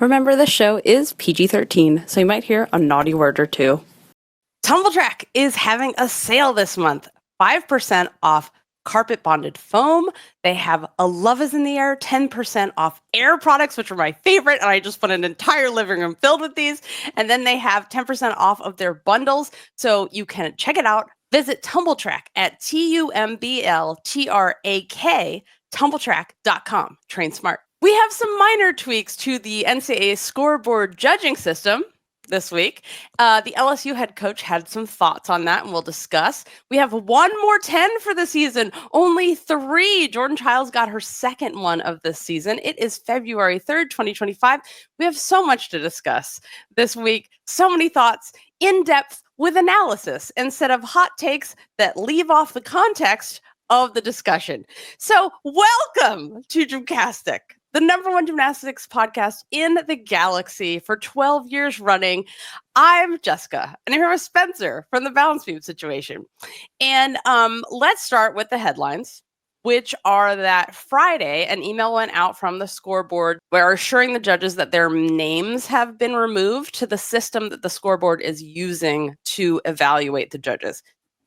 Remember, this show is PG-13, so you might hear a naughty word or two. Tumble Track is having a sale this month. 5% off carpet bonded foam. They have a Love is in the Air 10% off air products, which are my favorite. And I just put an entire living room filled with these. And then they have 10% off of their bundles. So you can check it out. Visit TumbleTrack at TUMBLTRAK, tumbletrack.com. Train smart. We have some minor tweaks to the NCAA scoreboard judging system this week. The LSU head coach had some thoughts on that, and we'll discuss. We have one more 10 for the season, only 3. Jordan Childs got her second one of this season. It is February 3rd, 2025. We have so much to discuss this week, so many thoughts, in depth with analysis instead of hot takes that leave off the context of the discussion. So welcome to Gymcastic, the #1 gymnastics podcast in the galaxy for 12 years running. I'm Jessica, and I'm here with Spencer from the Balance Beam Situation. And let's start with the headlines, which are that Friday, an email went out from the scoreboard where assuring the judges that their names have been removed to the system that the scoreboard is using to evaluate the judges.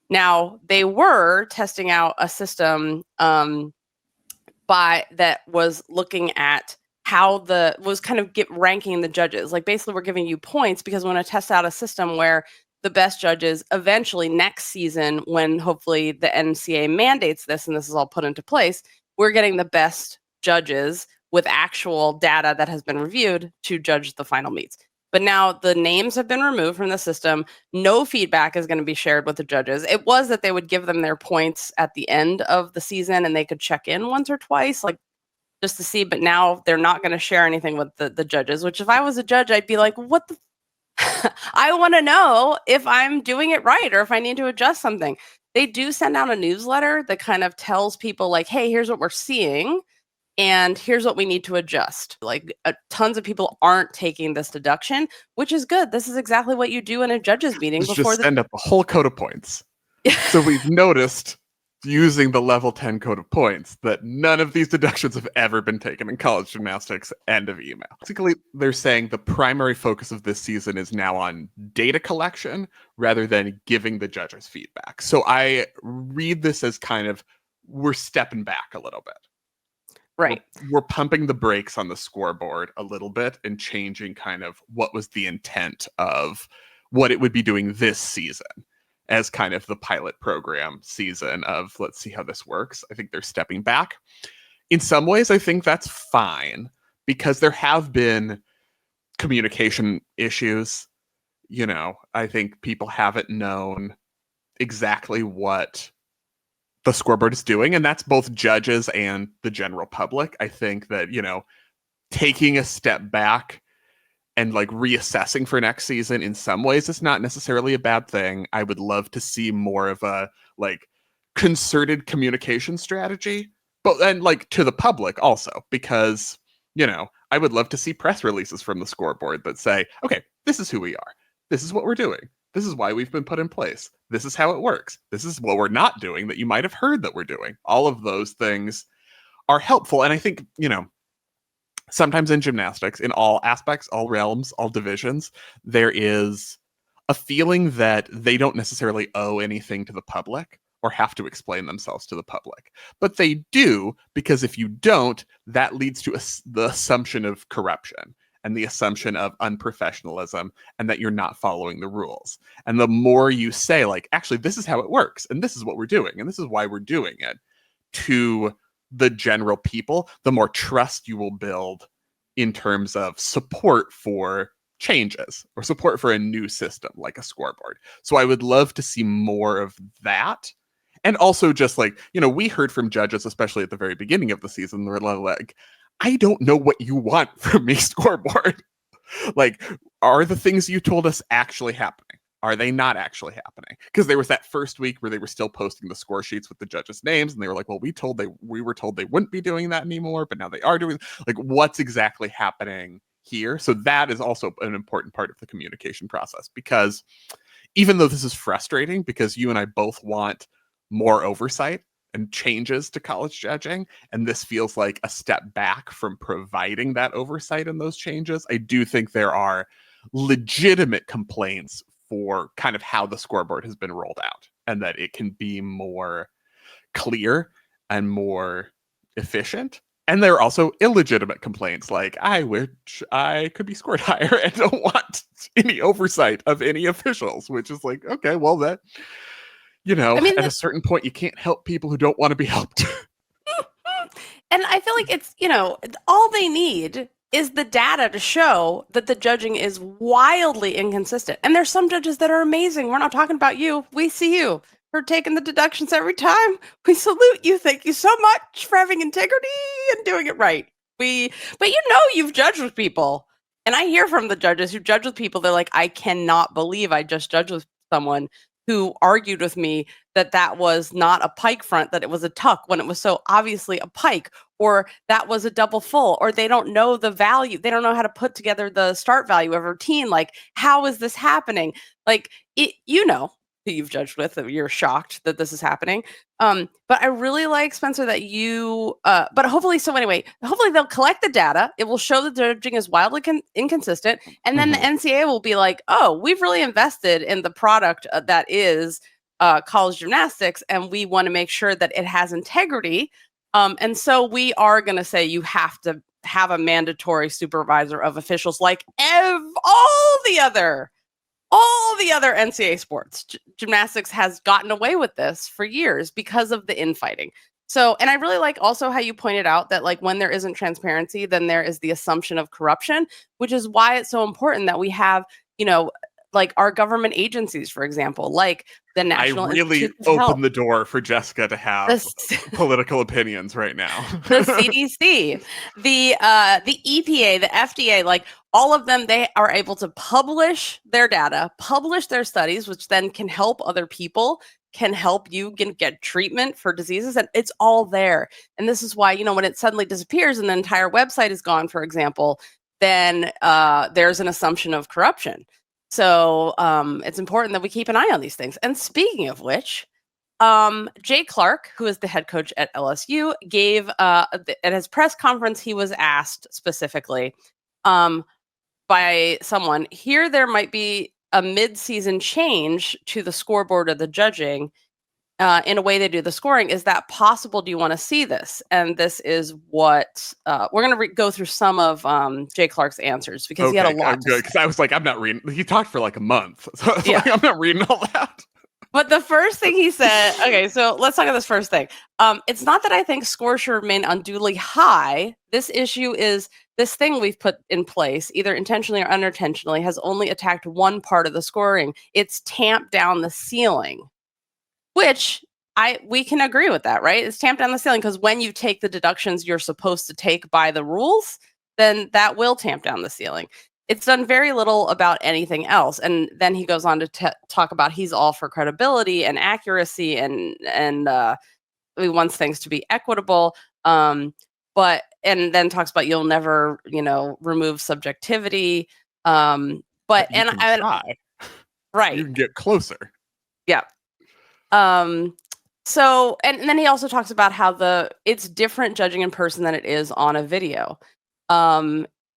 Now, they were testing out a system that was looking at how ranking the judges. Like, basically, we're giving you points because we want to test out a system where the best judges eventually next season, when hopefully the NCAA mandates this and this is all put into place, we're getting the best judges with actual data that has been reviewed to judge the final meets. But now the names have been removed from the system. No feedback is going to be shared with the judges. It was that they would give them their points at the end of the season and they could check in once or twice, like just to see. But now they're not going to share anything with the judges, which if I was a judge, I'd be like, what the? I want to know if I'm doing it right or if I need to adjust something. They do send out a newsletter that kind of tells people like, hey, here's what we're seeing. And here's what we need to adjust. Like tons of people aren't taking this deduction, which is good. This is exactly what you do in a judges meeting. Just send up a whole code of points. So we've noticed using the level 10 code of points that none of these deductions have ever been taken in college gymnastics. End of email. Basically, they're saying the primary focus of this season is now on data collection rather than giving the judges feedback. So I read this as kind of we're stepping back a little bit. Right. We're pumping the brakes on the scoreboard a little bit and changing kind of what was the intent of what it would be doing this season as kind of the pilot program season of let's see how this works. I think they're stepping back. In some ways, I think that's fine because there have been communication issues. You know, I think people haven't known exactly what the scoreboard is doing, and that's both judges and the general public. I think that, you know, taking a step back and like reassessing for next season in some ways is not necessarily a bad thing. I would love to see more of a like concerted communication strategy, but then like to the public also, because, you know, I would love to see press releases from the scoreboard that say, okay, this is who we are. This is what we're doing. This is why we've been put in place. This is how it works. This is what we're not doing that you might have heard that we're doing. All of those things are helpful. And I think, you know, sometimes in gymnastics, in all aspects, all realms, all divisions, there is a feeling that they don't necessarily owe anything to the public or have to explain themselves to the public. But they do, because if you don't, that leads to the assumption of corruption and the assumption of unprofessionalism and that you're not following the rules. And the more you say, like, actually, this is how it works, and this is what we're doing, and this is why we're doing it, to the general people, the more trust you will build in terms of support for changes or support for a new system like a scoreboard. So I would love to see more of that. And also just like, you know, we heard from judges, especially at the very beginning of the season, they're like, I don't know what you want from me, scoreboard. Like, are the things you told us actually happening? Are they not actually happening? Because there was that first week where they were still posting the score sheets with the judges' names, and they were like, well, we were told they wouldn't be doing that anymore, but now they are doing, like, what's exactly happening here? So that is also an important part of the communication process, because even though this is frustrating, because you and I both want more oversight and changes to college judging, and this feels like a step back from providing that oversight in those changes. I do think there are legitimate complaints for kind of how the scoreboard has been rolled out, and that it can be more clear and more efficient. And there are also illegitimate complaints like, I wish I could be scored higher and don't want any oversight of any officials, which is like, okay, well, that, at a certain point, you can't help people who don't want to be helped. And I feel like it's, all they need is the data to show that the judging is wildly inconsistent. And there's some judges that are amazing. We're not talking about you. We see you for taking the deductions every time. We salute you. Thank you so much for having integrity and doing it right. But you've judged with people. And I hear from the judges who judge with people, they're like, I cannot believe I just judged with someone who argued with me that was not a pike front, that it was a tuck when it was so obviously a pike, or that was a double full, or they don't know the value. They don't know how to put together the start value of a routine. Like, how is this happening? Like, who you've judged with, that you're shocked that this is happening. But I really like, Spencer, that you, but hopefully they'll collect the data. It will show the judging is wildly inconsistent. And then the NCAA will be like, oh, we've really invested in the product that is college gymnastics, and we want to make sure that it has integrity. And so we are going to say you have to have a mandatory supervisor of officials like all the other NCAA sports. Gymnastics has gotten away with this for years because of the infighting. So, and I really like also how you pointed out that, like, when there isn't transparency, then there is the assumption of corruption, which is why it's so important that we have, like our government agencies, for example, like the National Institute of Health. I really opened the door for Jessica to have political opinions right now. The CDC, the EPA, the FDA, like all of them, they are able to publish their data, publish their studies, which then can help other people, can help you get treatment for diseases, and it's all there. And this is why, when it suddenly disappears and the entire website is gone, for example, then there's an assumption of corruption. So it's important that we keep an eye on these things. And speaking of which, Jay Clark, who is the head coach at LSU, gave at his press conference, he was asked specifically by someone, here there might be a mid-season change to the scoreboard of the judging in a way they do the scoring. Is that possible? Do you want to see this? And this is what we're going to go through some of Jay Clark's answers, because he had a lot. Because I was like, I'm not reading. He talked for like a month. So like, I'm not reading all that. But the first thing he said, okay, so let's talk about this first thing. It's not that I think scores should remain unduly high. This issue is this thing we've put in place, either intentionally or unintentionally, has only attacked one part of the scoring. It's tamped down the ceiling, which we can agree with that, right? It's tamped down the ceiling because when you take the deductions you're supposed to take by the rules, then that will tamp down the ceiling. It's done very little about anything else. And then he goes on to talk about he's all for credibility and accuracy, and he wants things to be equitable. And then talks about you'll never, remove subjectivity. Right. You can get closer. Yeah. So, and then he also talks about how it's different judging in person than it is on a video.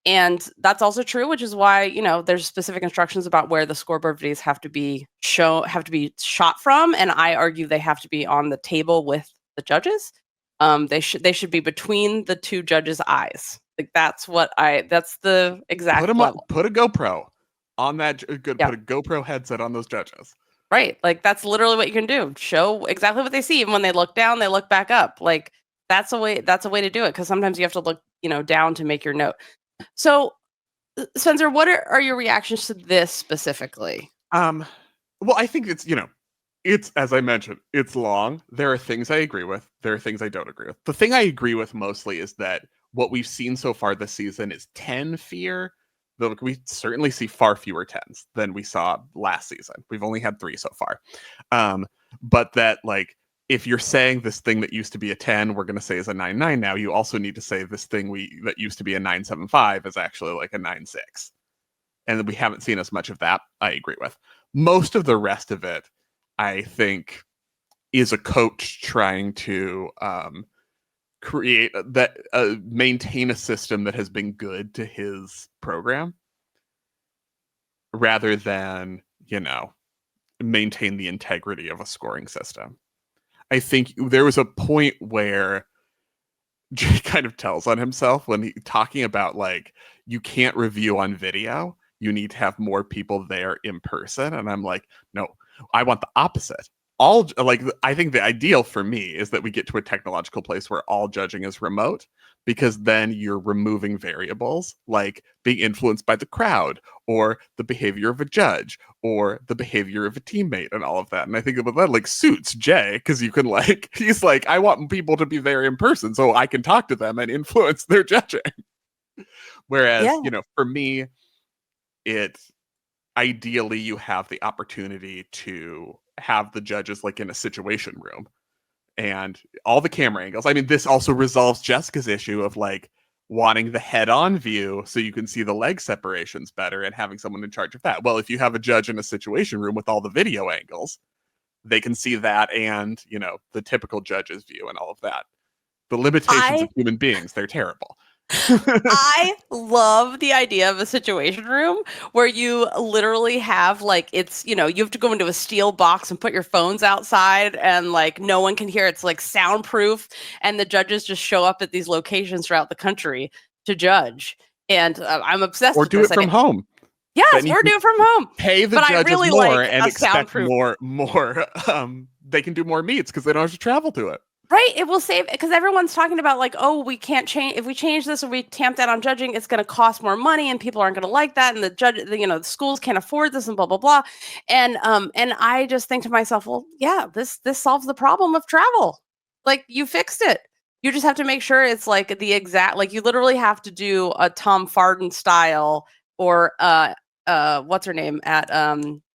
And that's also true, which is why, there's specific instructions about where the scoreboard videos have to be shot from. And I argue they have to be on the table with the judges. They should be between the two judges' eyes. Like that's the exact level. Put a GoPro on that. Put a GoPro headset on those judges. Right. Like that's literally what you can do. Show exactly what they see. Even when they look down, they look back up. Like that's a way to do it. Because sometimes you have to look, down to make your note. So, Spencer, what are your reactions to this specifically? Well, I think it's, it's, as I mentioned, it's long. There are things I agree with. There are things I don't agree with. The thing I agree with mostly is that what we've seen so far this season is 10 fear. Though we certainly see far fewer 10s than we saw last season. We've only had 3 so far. But that, like, if you're saying this thing that used to be a 10, we're going to say is a 9.9 now, you also need to say this thing that used to be a 9.75 is actually like a 9.6. And we haven't seen as much of that, I agree with. Most of the rest of it, I think, is a coach trying to create that maintain a system that has been good to his program rather than, maintain the integrity of a scoring system. I think there was a point where Jay kind of tells on himself when he talking about like, you can't review on video, you need to have more people there in person. And I'm like, no, I want the opposite. I think the ideal for me is that we get to a technological place where all judging is remote, because then you're removing variables like being influenced by the crowd or the behavior of a judge or the behavior of a teammate and all of that. And I think about that like suits Jay, because you can he's like, I want people to be there in person so I can talk to them and influence their judging. Whereas, for me, it's ideally you have the opportunity to have the judges like in a situation room and all the camera angles. I mean, this also resolves Jessica's issue of like wanting the head-on view so you can see the leg separations better and having someone in charge of that. Well, if you have a judge in a situation room with all the video angles, they can see that and, the typical judge's view and all of that. The limitations of human beings, they're terrible. I love the idea of a situation room where you literally have like, it's, you have to go into a steel box and put your phones outside and like no one can hear. It's like soundproof, and the judges just show up at these locations throughout the country to judge. And I'm obsessed with this. Or do it from home. Yes, or do it from home. Pay the judges more and expect more. They can do more meets because they don't have to travel to it. Right. It will save, because everyone's talking about like, oh, we can't change. If we change this or we tamp that on judging, it's going to cost more money and people aren't going to like that. And the schools can't afford this and blah, blah, blah. And I just think to myself, well, yeah, this solves the problem of travel. Like, you fixed it. You just have to make sure it's like the exact, like you literally have to do a Tom Farden style or what's her name at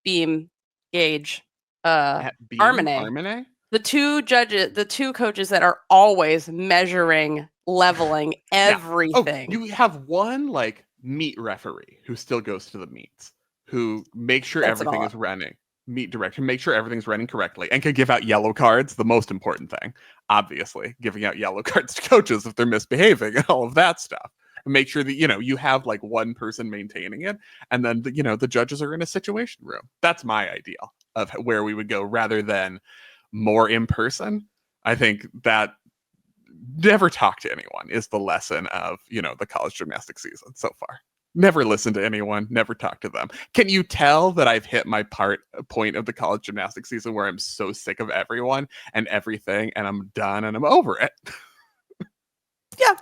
Beam Gauge, Armine. The two coaches that are always measuring, leveling everything. Oh, you have one like meet referee who still goes to the meets, who makes sure everything is running, meet direction, make sure everything's running correctly, and can give out yellow cards, the most important thing, obviously, giving out yellow cards to coaches if they're misbehaving and all of that stuff. And make sure that, you have like one person maintaining it, and then, the judges are in a situation room. That's my ideal of where we would go rather than more in person. I think that never talk to anyone is the lesson of, the college gymnastics season so far. Never listen to anyone, never talk to them. Can you tell that I've hit my point of the college gymnastics season where I'm so sick of everyone and everything and I'm done and I'm over it? Yeah.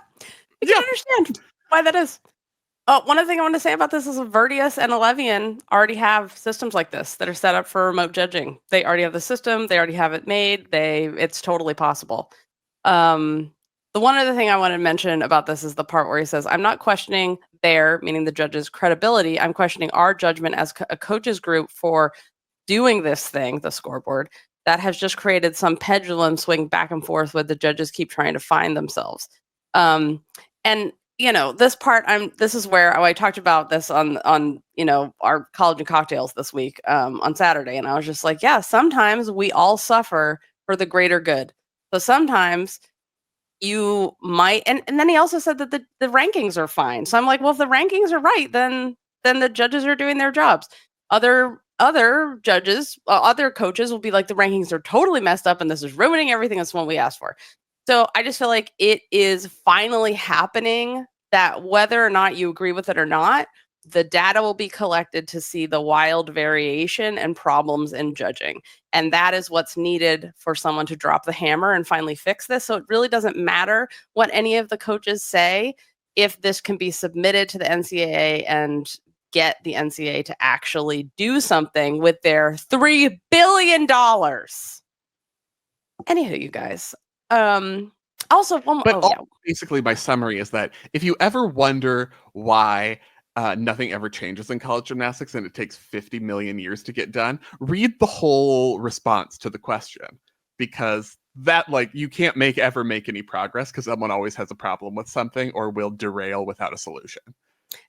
I can understand why that is. One other thing I want to say about this is Verdius and Elevian already have systems like this that are set up for remote judging. They already have the system. They already have it made. It's totally possible. The one other thing I want to mention about this is the part where he says, I'm not questioning their, meaning the judge's credibility. I'm questioning our judgment as a coaches group for doing this thing, the scoreboard, that has just created some pendulum swing back and forth where the judges keep trying to find themselves. And this part, this is where I talked about this on our College and Cocktails this week on Saturday. And I was just like, yeah, sometimes we all suffer for the greater good. So sometimes you might, and then he also said that the rankings are fine. So I'm like, well, if the rankings are right, then the judges are doing their jobs. Other judges, other coaches will be like, the rankings are totally messed up and this is ruining everything. That's what we asked for. So I just feel like it is finally happening that whether or not you agree with it or not, the data will be collected to see the wild variation and problems in judging. And that is what's needed for someone to drop the hammer and finally fix this. So it really doesn't matter what any of the coaches say if this can be submitted to the NCAA and get the NCAA to actually do something with their $3 billion. Anywho, you guys. Basically my summary is that if you ever wonder why nothing ever changes in college gymnastics and it takes 50 million years to get done, read the whole response to the question, because that you can't ever make any progress because someone always has a problem with something or will derail without a solution.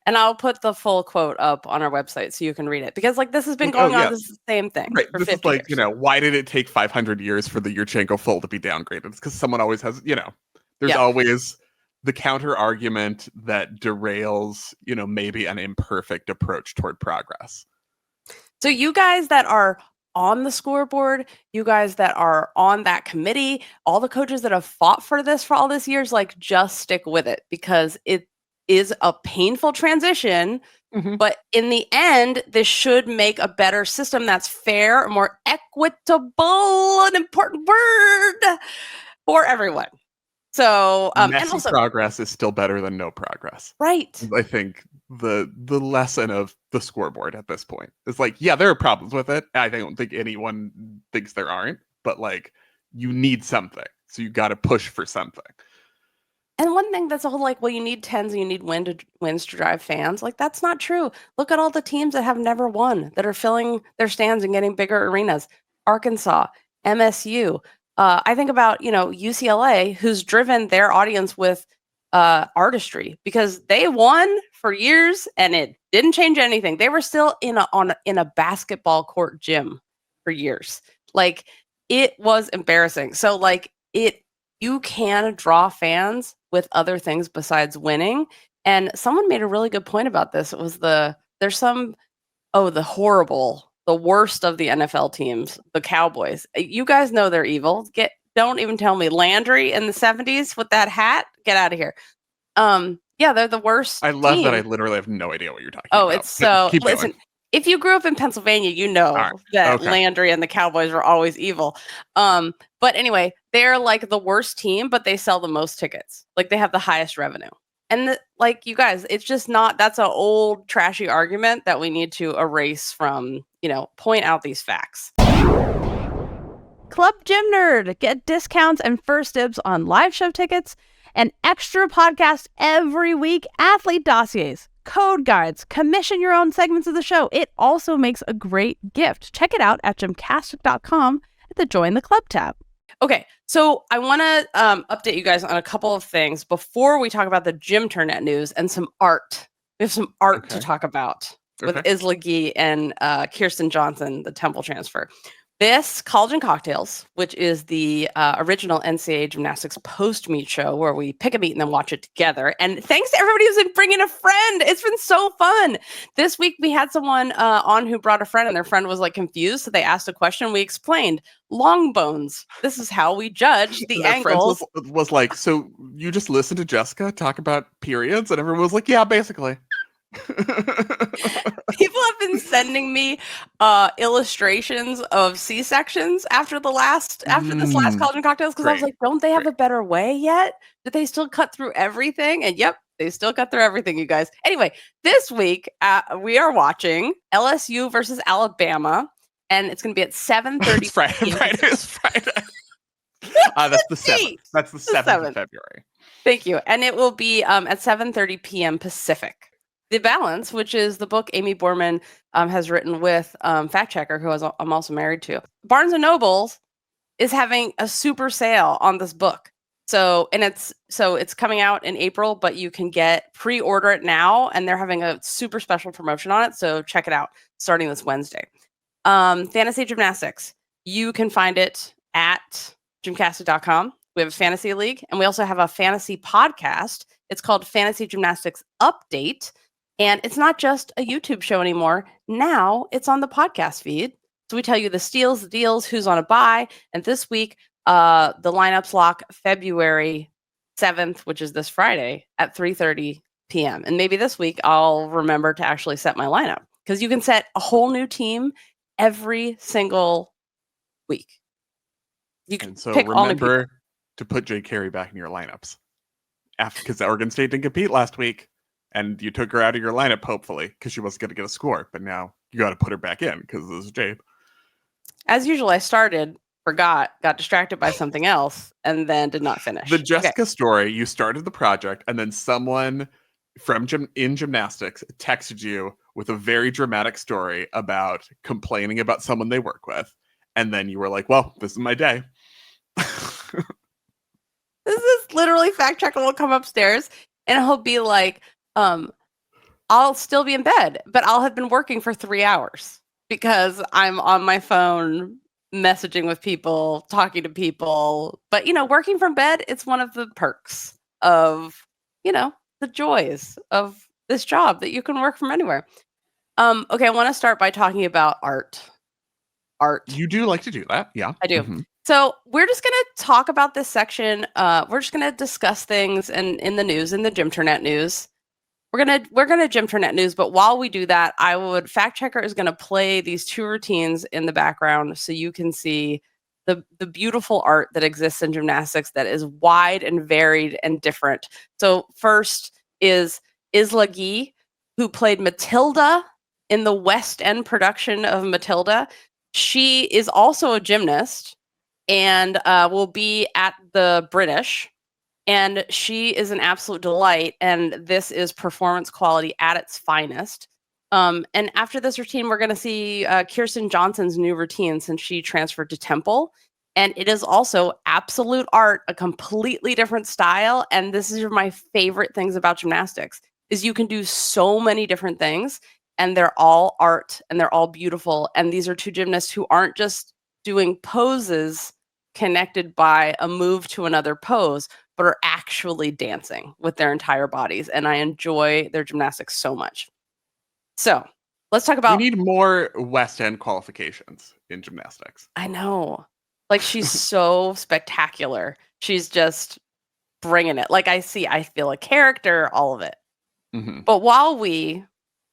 And I'll put the full quote up on our website so you can read it, because like this has been going on. This is the same thing Right. for This 50 is like, years. why did it take 500 years for the Yurchenko full to be downgraded? It's because someone always has, there's always the counter argument that derails, maybe an imperfect approach toward progress. So you guys that are on the scoreboard, you guys that are on that committee, all the coaches that have fought for this for all these years, like just stick with it, because it is a painful transition. But in the end, this should make a better system that's fair, more equitable, an important word, for everyone. So, and also progress is still better than no progress. Right. I think the lesson of the scoreboard at this point is like, yeah, there are problems with it. I don't think anyone thinks there aren't, but like, you need something. So you got to push for something. And one thing that's a whole like, well, you need 10s and you need wins to drive fans. Like, that's not true. Look at all the teams that have never won, that are filling their stands and getting bigger arenas. Arkansas, MSU. I think about, UCLA, who's driven their audience with artistry, because they won for years and it didn't change anything. They were still in a basketball court gym for years. Like, it was embarrassing. So like you can draw fans with other things besides winning. And someone made a really good point about this. It was the worst of the NFL teams, the Cowboys. You guys know they're evil. Don't even tell me Landry in the 70s with that hat. Get out of here. They're the worst. I love team. that I literally have no idea what you're talking about. Oh, it's so keep listen. Going. If you grew up in Pennsylvania, you know that Landry and the Cowboys were always evil. But anyway, they're like the worst team, but they sell the most tickets. Like, they have the highest revenue. And like, you guys, it's just not, that's an old trashy argument that we need to erase from, point out these facts. Club Gym Nerd. Get discounts and first dibs on live show tickets, and extra podcast every week, athlete dossiers, code guides, commission your own segments of the show. It also makes a great gift. Check it out at gymcastic.com at the Join the Club tab. Okay, so I want to update you guys on a couple of things before we talk about the Gym Turnet news and some art. We have some art to talk about with Isla Gee and Kirsten Johnson, the Temple transfer. This College and Cocktails, which is the original NCAA Gymnastics post-meet show where we pick a meet and then watch it together. And thanks to everybody who's been bringing a friend. It's been so fun. This week we had someone on who brought a friend, and their friend was like confused. So they asked a question. We explained long bones. This is how we judge the angles. Was like, so you just listen to Jessica talk about periods? And everyone was like, yeah, basically. People have been sending me illustrations of C-sections after this last College and Cocktails, because I was like, don't they have a better way yet? Did they still cut through everything? And yep, they still cut through everything, you guys. Anyway, this week we are watching LSU versus Alabama, and it's going to be at 7:30. Friday is Friday. That's the 7th. That's the 7th of February. Thank you. And it will be at 7:30 p.m. Pacific. The Balance, which is the book Amy Borman has written with Fact Checker, who I'm also married to. Barnes & Noble is having a super sale on this book. So it's coming out in April, but you can pre-order it now, and they're having a super special promotion on it. So check it out starting this Wednesday. Fantasy Gymnastics. You can find it at gymcastic.com. We have a fantasy league, and we also have a fantasy podcast. It's called Fantasy Gymnastics Update. And it's not just a YouTube show anymore. Now it's on the podcast feed. So we tell you the steals, the deals, who's on a buy. And this week, the lineups lock February 7th, which is this Friday at 3:30 p.m. And maybe this week I'll remember to actually set my lineup, because you can set a whole new team every single week. You can pick all new people. Remember to put Jay Carey back in your lineups, because Oregon State didn't compete last week. And you took her out of your lineup, hopefully, because she wasn't going to get a score. But now you got to put her back in because this is Jade. As usual, I started, forgot, got distracted by something else, and then did not finish. The Jessica story, you started the project, and then someone from in gymnastics texted you with a very dramatic story about complaining about someone they work with. And then you were like, well, this is my day. This is literally Fact Checker will come upstairs, and he'll be like, I'll still be in bed, but I'll have been working for 3 hours because I'm on my phone messaging with people, talking to people. But, working from bed, it's one of the perks of, the joys of this job that you can work from anywhere. Okay, I want to start by talking about art. You do like to do that, yeah. I do. Mhm. So we're just going to talk about this section. We're just going to discuss things in the news, in the Gymternet news. We're gonna Gymternet news, but while we do that, Fact Checker is gonna play these 2 routines in the background so you can see the beautiful art that exists in gymnastics that is wide and varied and different. So first is Isla Guy, who played Matilda in the West End production of Matilda. She is also a gymnast and will be at the British. And she is an absolute delight. And this is performance quality at its finest. And after this routine, we're going to see Kirsten Johnson's new routine since she transferred to Temple. And it is also absolute art, a completely different style. And this is my favorite things about gymnastics is you can do so many different things and they're all art and they're all beautiful. And these are 2 gymnasts who aren't just doing poses connected by a move to another pose, but are actually dancing with their entire bodies. And I enjoy their gymnastics so much. So let's talk We about. need more West End qualifications in gymnastics. I know. Like, she's so spectacular. She's just bringing it. Like, I feel a character, all of it. Mm-hmm. But while we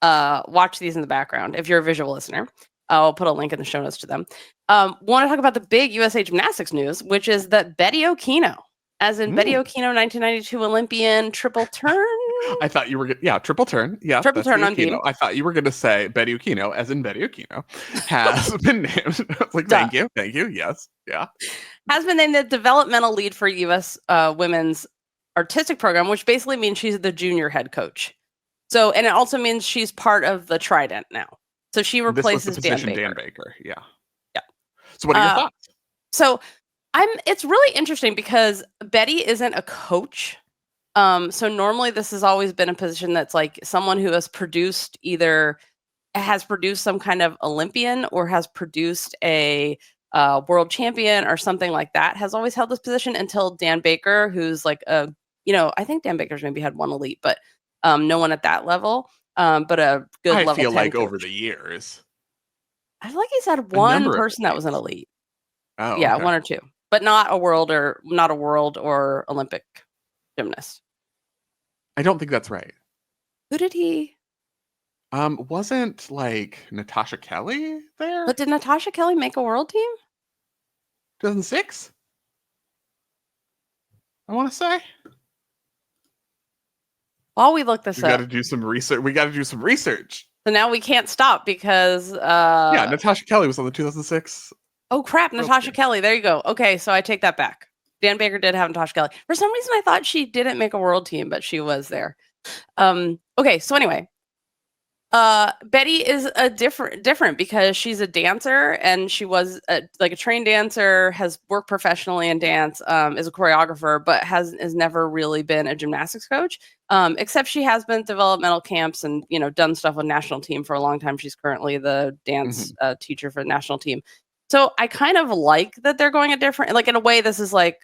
watch these in the background, if you're a visual listener, I'll put a link in the show notes to them. Want to talk about the big USA Gymnastics news, which is that Betty Okino, as in Betty Okino, 1992 Olympian, triple turn. I thought you were triple turn. Yeah, triple turn on beam. I thought you were going to say Betty Okino, as in Betty Okino, has been named. Like, thank you. Yes, yeah, has been named the developmental lead for U.S. Women's artistic program, which basically means she's the junior head coach. So, and it also means she's part of the Trident now. So she replaces Dan Baker. Yeah. Yeah. So what are your thoughts? So it's really interesting because Betty isn't a coach. So normally this has always been a position that's like someone who has produced some kind of Olympian or has produced a world champion or something like that, has always held this position until Dan Baker, who's like I think Dan Baker's maybe had 1 elite, but no one at that level. But a good level 10 I feel like coach. over the years, I feel like he's had 1 person that was an elite. Oh, yeah, okay. 1 or 2, but not a world or Olympic gymnast. I don't think that's right. Who did he? Wasn't like Natasha Kelly there? But did Natasha Kelly make a world team? 2006? I want to say. While we look this We up. got to do some research. So now we can't stop because Natasha Kelly was on the 2006. Oh crap, Natasha Kelly. There you go. Okay, so I take that back. Dan Baker did have Natasha Kelly. For some reason I thought she didn't make a world team, but she was there. Okay, so anyway. Betty is a different because she's a dancer and she was a trained dancer, has worked professionally in dance, is a choreographer, but has never really been a gymnastics coach. Except she has been at developmental camps and done stuff with national team for a long time. She's currently the dance teacher for the national team. So I kind of like that they're going a different, like in a way, this is like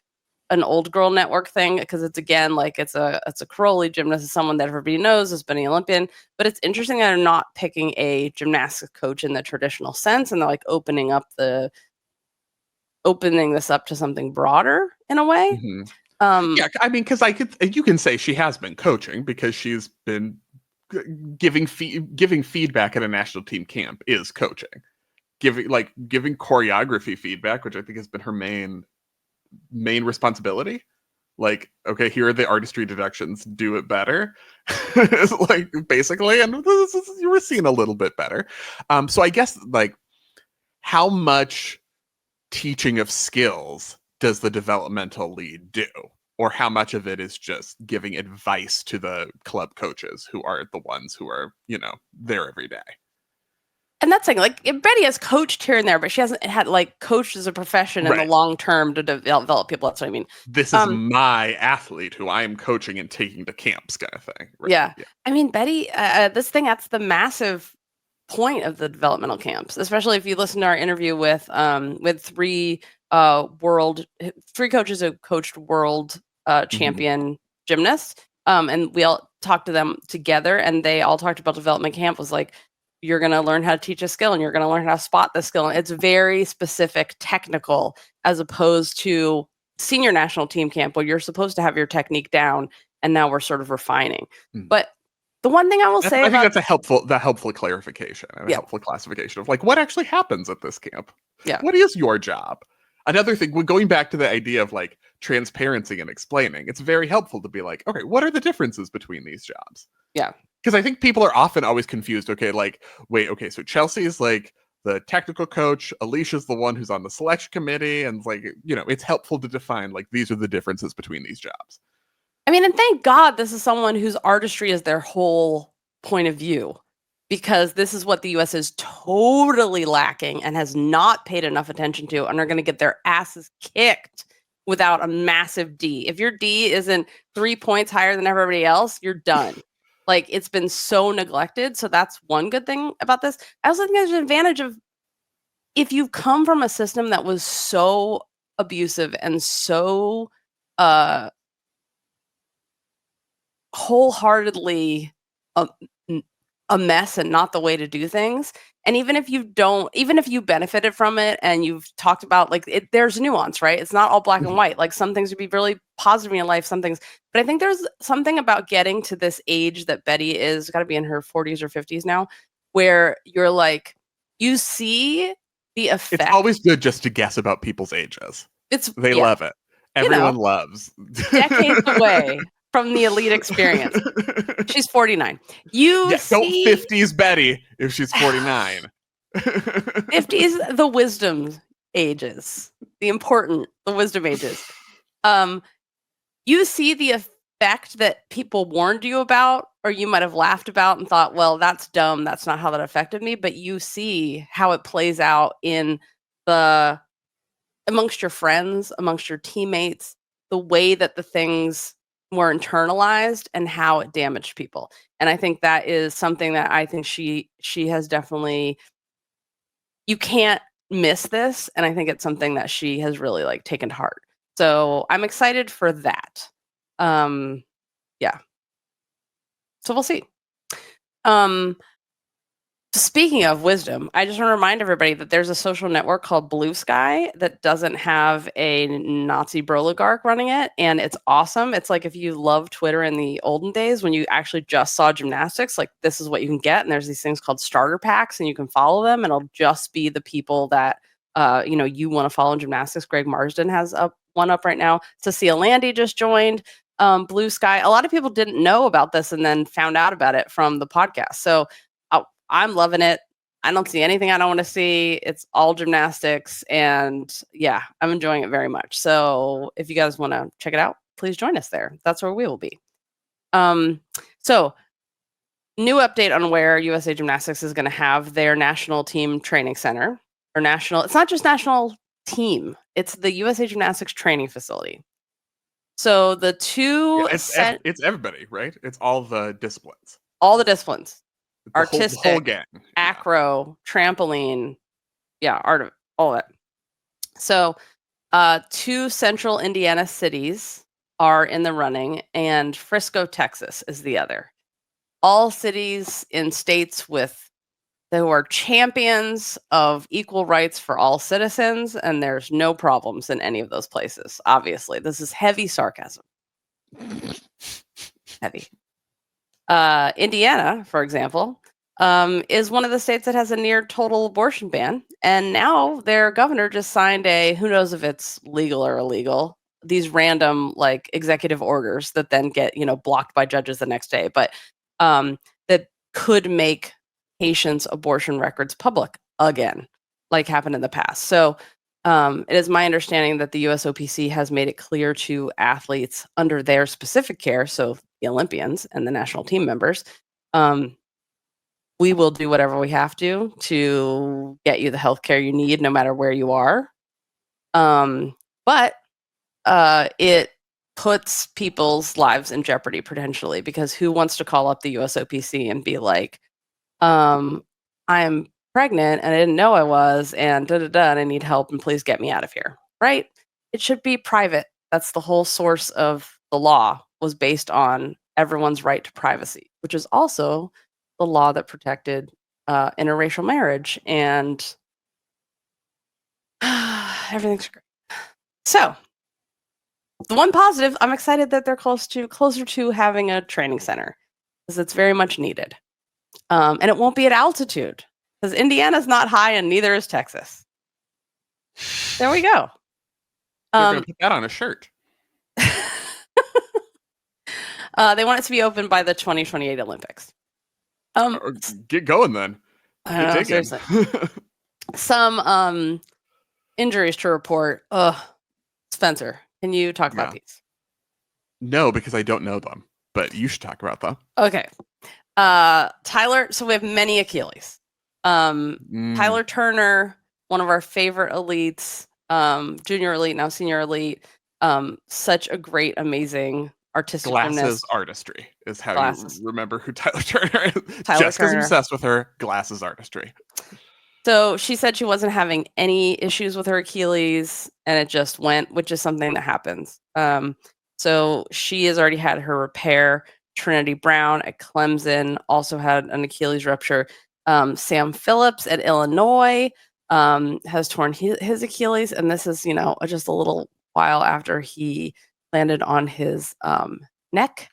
an old girl network thing because it's again like it's a Crowley gymnast, is someone that everybody knows has been an Olympian. But it's interesting that they're not picking a gymnastics coach in the traditional sense, and they're like opening this up to something broader in a way. Yeah, I mean, because you can say she has been coaching because she's been giving feedback at a national team camp is coaching. Giving choreography feedback, which I think has been her main responsibility. Like, okay, here are the artistry deductions, do it better. Like, basically, and you were seeing a little bit better. So I guess, like, how much teaching of skills does the developmental lead do? Or how much of it is just giving advice to the club coaches who are the ones who are, there every day? And that's like Betty has coached here and there, but she hasn't had like coached as a profession in the Right. long term to develop people. That's what I mean. This is my athlete who I am coaching and taking to camps, kind of thing. Right? Yeah. I mean, Betty, that's the massive point of the developmental camps, especially if you listen to our interview with three coaches who coached world champion gymnasts. And we all talked to them together, and they all talked about development camp was like, you're going to learn how to teach a skill, and you're going to learn how to spot the skill. And it's very specific, technical, as opposed to senior national team camp, where you're supposed to have your technique down, and now we're sort of refining. But the one thing I will say, I think that's a helpful clarification and a helpful classification of like what actually happens at this camp. Yeah. What is your job? Another thing, going back to the idea of like transparency and explaining, it's very helpful to be like, okay, what are the differences between these jobs? Yeah. Because I think people are often always confused. Okay, like, wait, okay, so Chelsea's like the technical coach, Alicia's the one who's on the selection committee, and like, it's helpful to define like these are the differences between these jobs. I mean, and thank God this is someone whose artistry is their whole point of view, because this is what the U.S. is totally lacking and has not paid enough attention to, and are going to get their asses kicked without a massive D. If your D isn't 3 points higher than everybody else, you're done. Like, it's been so neglected. So that's one good thing about this. I also think there's an advantage of if you've come from a system that was so abusive and so wholeheartedly a mess and not the way to do things. And even if you benefited from it and you've talked about like there's nuance, right? It's not all black and white. Like some things would be really positive in your life, some things. But I think there's something about getting to this age that Betty is got to be in her 40s or 50s now, where you're like, you see the effect. It's always good just to guess about people's ages. They love it. Everyone loves. Decades away from the elite experience. She's 49. Don't 50s Betty if she's 49. 50s, the wisdom ages. The wisdom ages. You see the effect that people warned you about, or you might have laughed about and thought, well, that's dumb. That's not how that affected me. But you see how it plays out amongst your friends, amongst your teammates, the way that the things were internalized and how it damaged people. And I think that is something that I think she has definitely, you can't miss this. And I think it's something that she has really like taken to heart. So I'm excited for that. Yeah. So we'll see. Speaking of wisdom, I just want to remind everybody that there's a social network called Blue Sky that doesn't have a Nazi oligarch running it, and it's awesome. It's like if you love Twitter in the olden days when you actually just saw gymnastics, like this is what you can get, and there's these things called starter packs, and you can follow them, and it'll just be the people that you want to follow in gymnastics. Greg Marsden has one up right now. Cecilia Landy just joined Blue Sky. A lot of people didn't know about this and then found out about it from the podcast. So I'm loving it. I don't see anything I don't want to see. It's all gymnastics. And yeah, I'm enjoying it very much. So if you guys want to check it out, please join us there. That's where we will be. So new update on where USA Gymnastics is going to have their national team training center or national. It's not just national team. It's the USA Gymnastics training facility. So the two. Yeah, it's everybody, right? It's all the disciplines. All the disciplines. Artistic, whole gang. Acro, trampoline, art, all that. So 2 central Indiana cities are in the running, and Frisco, Texas is the other. All cities in states who are champions of equal rights for all citizens, and there's no problems in any of those places. Obviously, this is heavy sarcasm. Heavy. Indiana, for example, is one of the states that has a near total abortion ban. And now their governor just signed who knows if it's legal or illegal, these random like executive orders that then get, blocked by judges the next day, but that could make patients' abortion records public again, like happened in the past. So it is my understanding that the USOPC has made it clear to athletes under their specific care, so the Olympians and the national team members, we will do whatever we have to get you the healthcare you need, no matter where you are. But it puts people's lives in jeopardy potentially, because who wants to call up the USOPC and be like, I'm pregnant and I didn't know I was, and and I need help, and please get me out of here, right? It should be private. That's the whole source of the law, was based on everyone's right to privacy, which is also the law that protected interracial marriage, and everything's great. So the one positive, I'm excited that they're closer to having a training center, because it's very much needed. And it won't be at altitude, because Indiana's not high and neither is Texas. There we go. They're going to put that on a shirt. They want it to be open by the 2028 Olympics. Get going then. I don't know, seriously. Some injuries to report. Spencer, can you talk about these? No, because I don't know them, but you should talk about them. Okay. Tyler, so we have many Achilles. Tyler Turner, one of our favorite elites, junior elite, now senior elite. Such a great, amazing artistic gymnast. Artistry is how you remember who Tyler Turner is. Jessica's obsessed with her glasses artistry. So she said she wasn't having any issues with her Achilles, and it just went, which is something that happens. So she has already had her repair. Trinity Brown at Clemson also had an Achilles rupture. Sam Phillips at Illinois has torn his Achilles, and this is, just a little while after he landed on his neck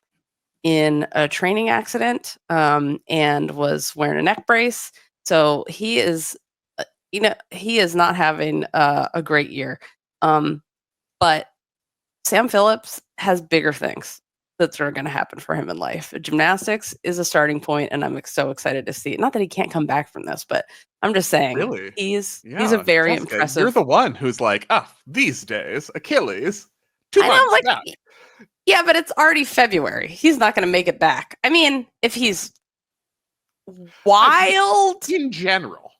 in a training accident and was wearing a neck brace. So he is, he is not having a great year. But Sam Phillips has bigger things that are going to happen for him in life. Gymnastics is a starting point, and I'm so excited to see it. Not that he can't come back from this, but I'm just saying, really? He's a very Jessica, impressive. You're the one who's like, these days, Achilles, 2 months back. Yeah, but it's already February. He's not going to make it back. I mean, if he's wild. In general,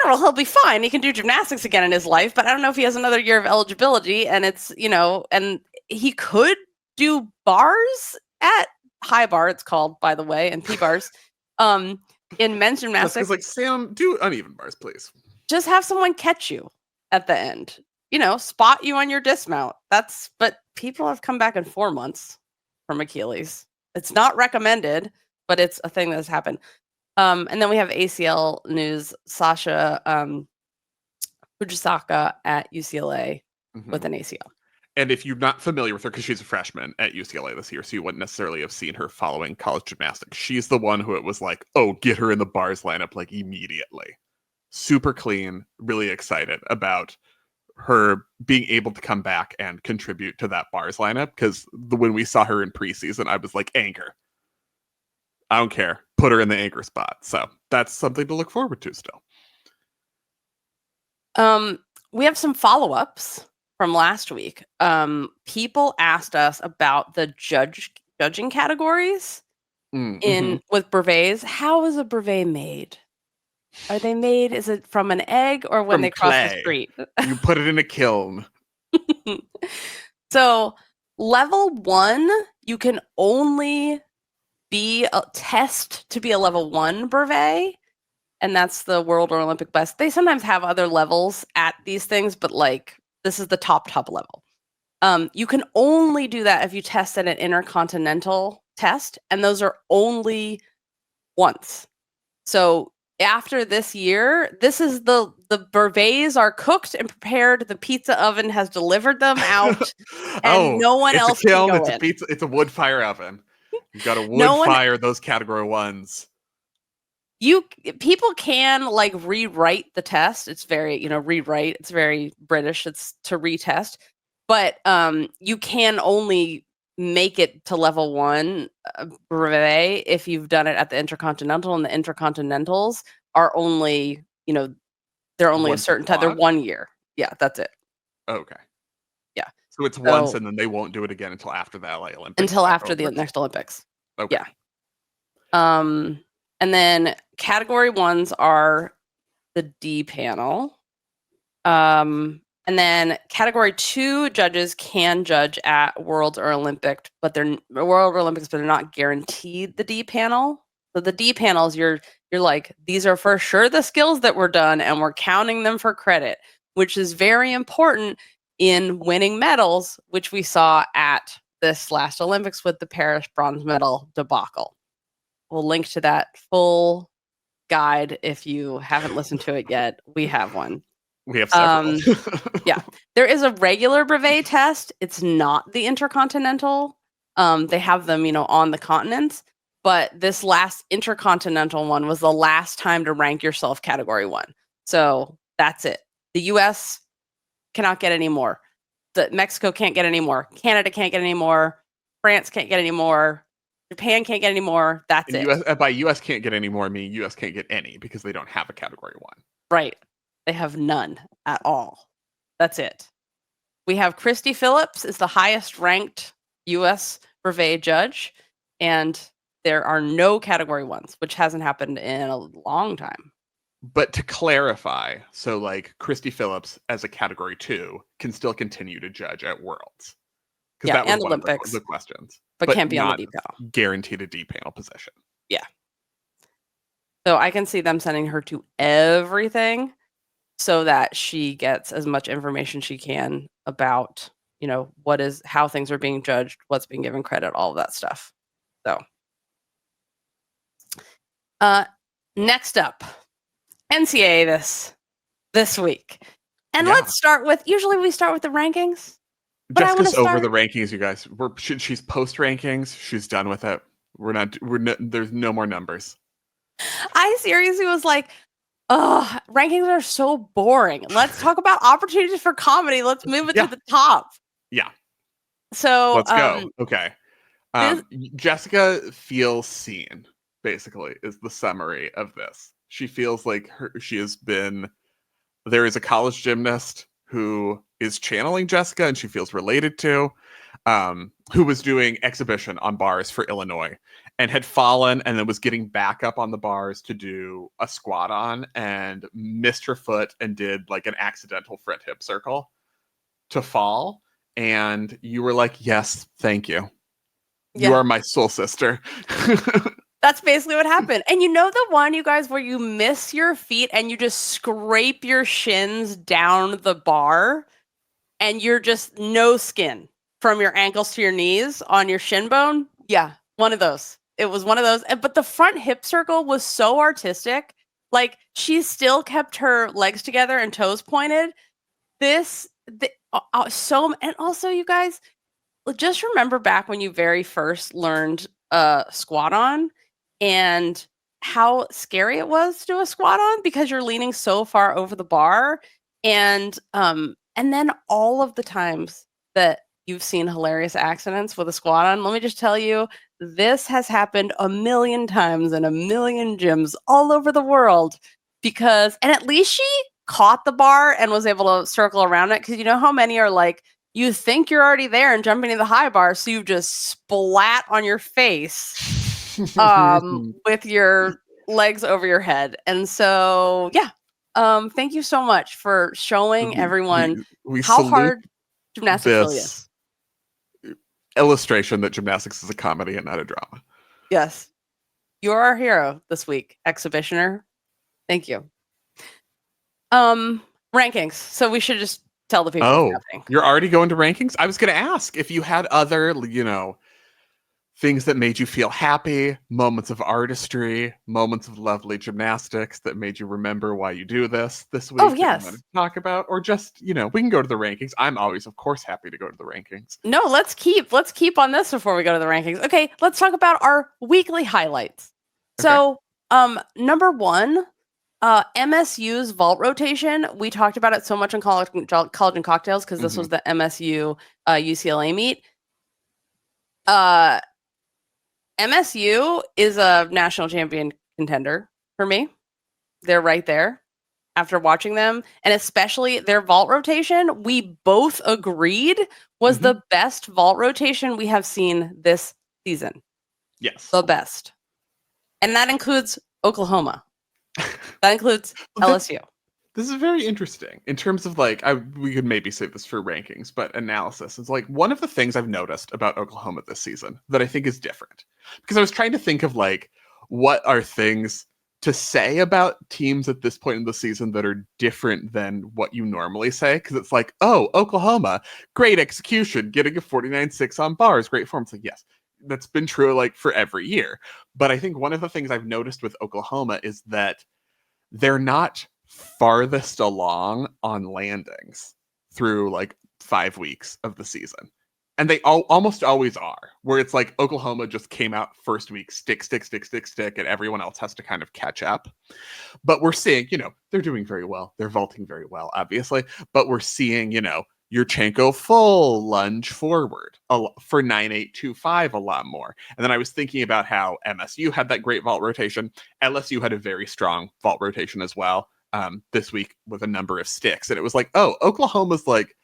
he'll be fine. He can do gymnastics again in his life, but I don't know if he has another year of eligibility. And it's, and he could do bars at high bar, it's called, by the way, and P bars in men's gymnastics. Like, Sam, do uneven bars, please. Just have someone catch you at the end, spot you on your dismount. But people have come back in 4 months from Achilles. It's not recommended, but it's a thing that has happened. And then we have ACL news. Sasha Fujisaka at UCLA with an ACL. And if you're not familiar with her, because she's a freshman at UCLA this year, so you wouldn't necessarily have seen her following college gymnastics. She's the one who it was like, get her in the bars lineup like immediately. Super clean, really excited about her being able to come back and contribute to that bars lineup, because when we saw her in preseason, I was like, anchor. I don't care. Put her in the anchor spot. So that's something to look forward to still. We have some follow-ups from last week. People asked us about the judging categories with brevets. How is a brevet made? Are they made? Is it from an egg or when they cross the street? You put it in a kiln. So level 1, you can only be a test to be a level 1 brevet, and that's the world or Olympic best. They sometimes have other levels at these things, but this is the top level. You can only do that if you test at an intercontinental test, and those are only once. So after this year, this is the brevets are cooked and prepared. The pizza oven has delivered them out, and no one else can go in. It's a wood fire oven. You've got to wood fire those category 1s. People can rewrite the test. It's very, rewrite. It's very British. It's to retest, but you can only make it to level 1 brevet if you've done it at the Intercontinental, and the Intercontinentals are only, they're only a certain time. They're 1 year. Yeah, that's it. Okay. Yeah. So it's once, and then they won't do it again until after the LA Olympics. Until after the next Olympics. Okay. Yeah. And then category ones are the D panel. And then category 2 judges can judge at Worlds or Olympics, but they're not guaranteed the D panel. So the D panels, you're like, these are for sure the skills that were done, and we're counting them for credit, which is very important in winning medals, which we saw at this last Olympics with the Paris bronze medal debacle. We'll link to that full guide if you haven't listened to it yet. We have one. We have several. Yeah. There is a regular brevet test. It's not the intercontinental. They have them, on the continents. But this last intercontinental one was the last time to rank yourself category 1. So that's it. The US cannot get any more. Mexico can't get any more. Canada can't get any more. France can't get any more. Japan can't get any more. That's it. By US can't get any more, I mean US can't get any because they don't have a category 1. Right. They have none at all. That's it. We have Christy Phillips is the highest ranked US brevet judge, and there are no category 1s, which hasn't happened in a long time. But to clarify, so like Christy Phillips as a category 2 can still continue to judge at Worlds. Yeah, that was and one Olympics. Of the questions. But can't be on the D panel. Guaranteed a D panel position. Yeah. So I can see them sending her to everything so that she gets as much information she can about, how things are being judged, what's being given credit, all of that stuff. So next up, NCAA this week. And let's start with, usually we start with the rankings. But Jessica's over the rankings, you guys. She's post rankings. She's done with it. There's no more numbers. I seriously was like, rankings are so boring. Let's talk about opportunities for comedy. Let's move it to the top. Yeah. So let's go. Okay. Jessica feels seen, basically, is the summary of this. She feels like there is a college gymnast who is channeling Jessica and she feels related to, who was doing exhibition on bars for Illinois and had fallen and then was getting back up on the bars to do a squat on and missed her foot and did like an accidental front hip circle to fall. And you were like, yes, thank you. Yeah. You are my soul sister. That's basically what happened. And the one, you guys, where you miss your feet and you just scrape your shins down the bar and you're just no skin from your ankles to your knees on your shin bone? Yeah, one of those. It was one of those. But the front hip circle was so artistic. Like, she still kept her legs together and toes pointed. And also, you guys, just remember back when you very first learned squat on and how scary it was to do a squat on because you're leaning so far over the bar. And then all of the times that you've seen hilarious accidents with a squat on, let me just tell you, this has happened a million times in a million gyms all over the world and at least she caught the bar and was able to circle around it. Cause you know how many are like, you think you're already there and jumping to the high bar. So you just splat on your face with your legs over your head. And so, thank you so much for showing everyone how hard gymnastics really is. Illustration that gymnastics is a comedy and not a drama. Yes. You're our hero this week, exhibitioner. Thank you. Rankings. So we should just tell the people what's happening. You're already going to rankings? I was going to ask if you had other, things that made you feel happy, moments of artistry, moments of lovely gymnastics that made you remember why you do this week. Oh, yes. That you want to talk about, or just, we can go to the rankings. I'm always, of course, happy to go to the rankings. No, let's keep on this before we go to the rankings. Okay, let's talk about our weekly highlights. Okay. So, number 1, MSU's vault rotation. We talked about it so much in College and Cocktails because this was the MSU UCLA meet. MSU is a national champion contender for me. They're right there after watching them. And especially their vault rotation, we both agreed was the best vault rotation we have seen this season. Yes. The best. And that includes Oklahoma. That includes LSU. This is very interesting in terms of like, we could maybe save this for rankings, but analysis is like one of the things I've noticed about Oklahoma this season that I think is different. Because I was trying to think of like, what are things to say about teams at this point in the season that are different than what you normally say? Because it's like, oh, Oklahoma, great execution, getting a 49-6 on bars, great form. It's like, yes, that's been true like for every year. But I think one of the things I've noticed with Oklahoma is that they're not farthest along on landings through like 5 weeks of the season. And they almost always are, where it's like Oklahoma just came out first week, stick, and everyone else has to kind of catch up. But we're seeing, they're doing very well. They're vaulting very well, obviously. But we're seeing, Yurchenko full lunge forward for 9.825 a lot more. And then I was thinking about how MSU had that great vault rotation. LSU had a very strong vault rotation as well this week with a number of sticks. And it was like, oh, Oklahoma's like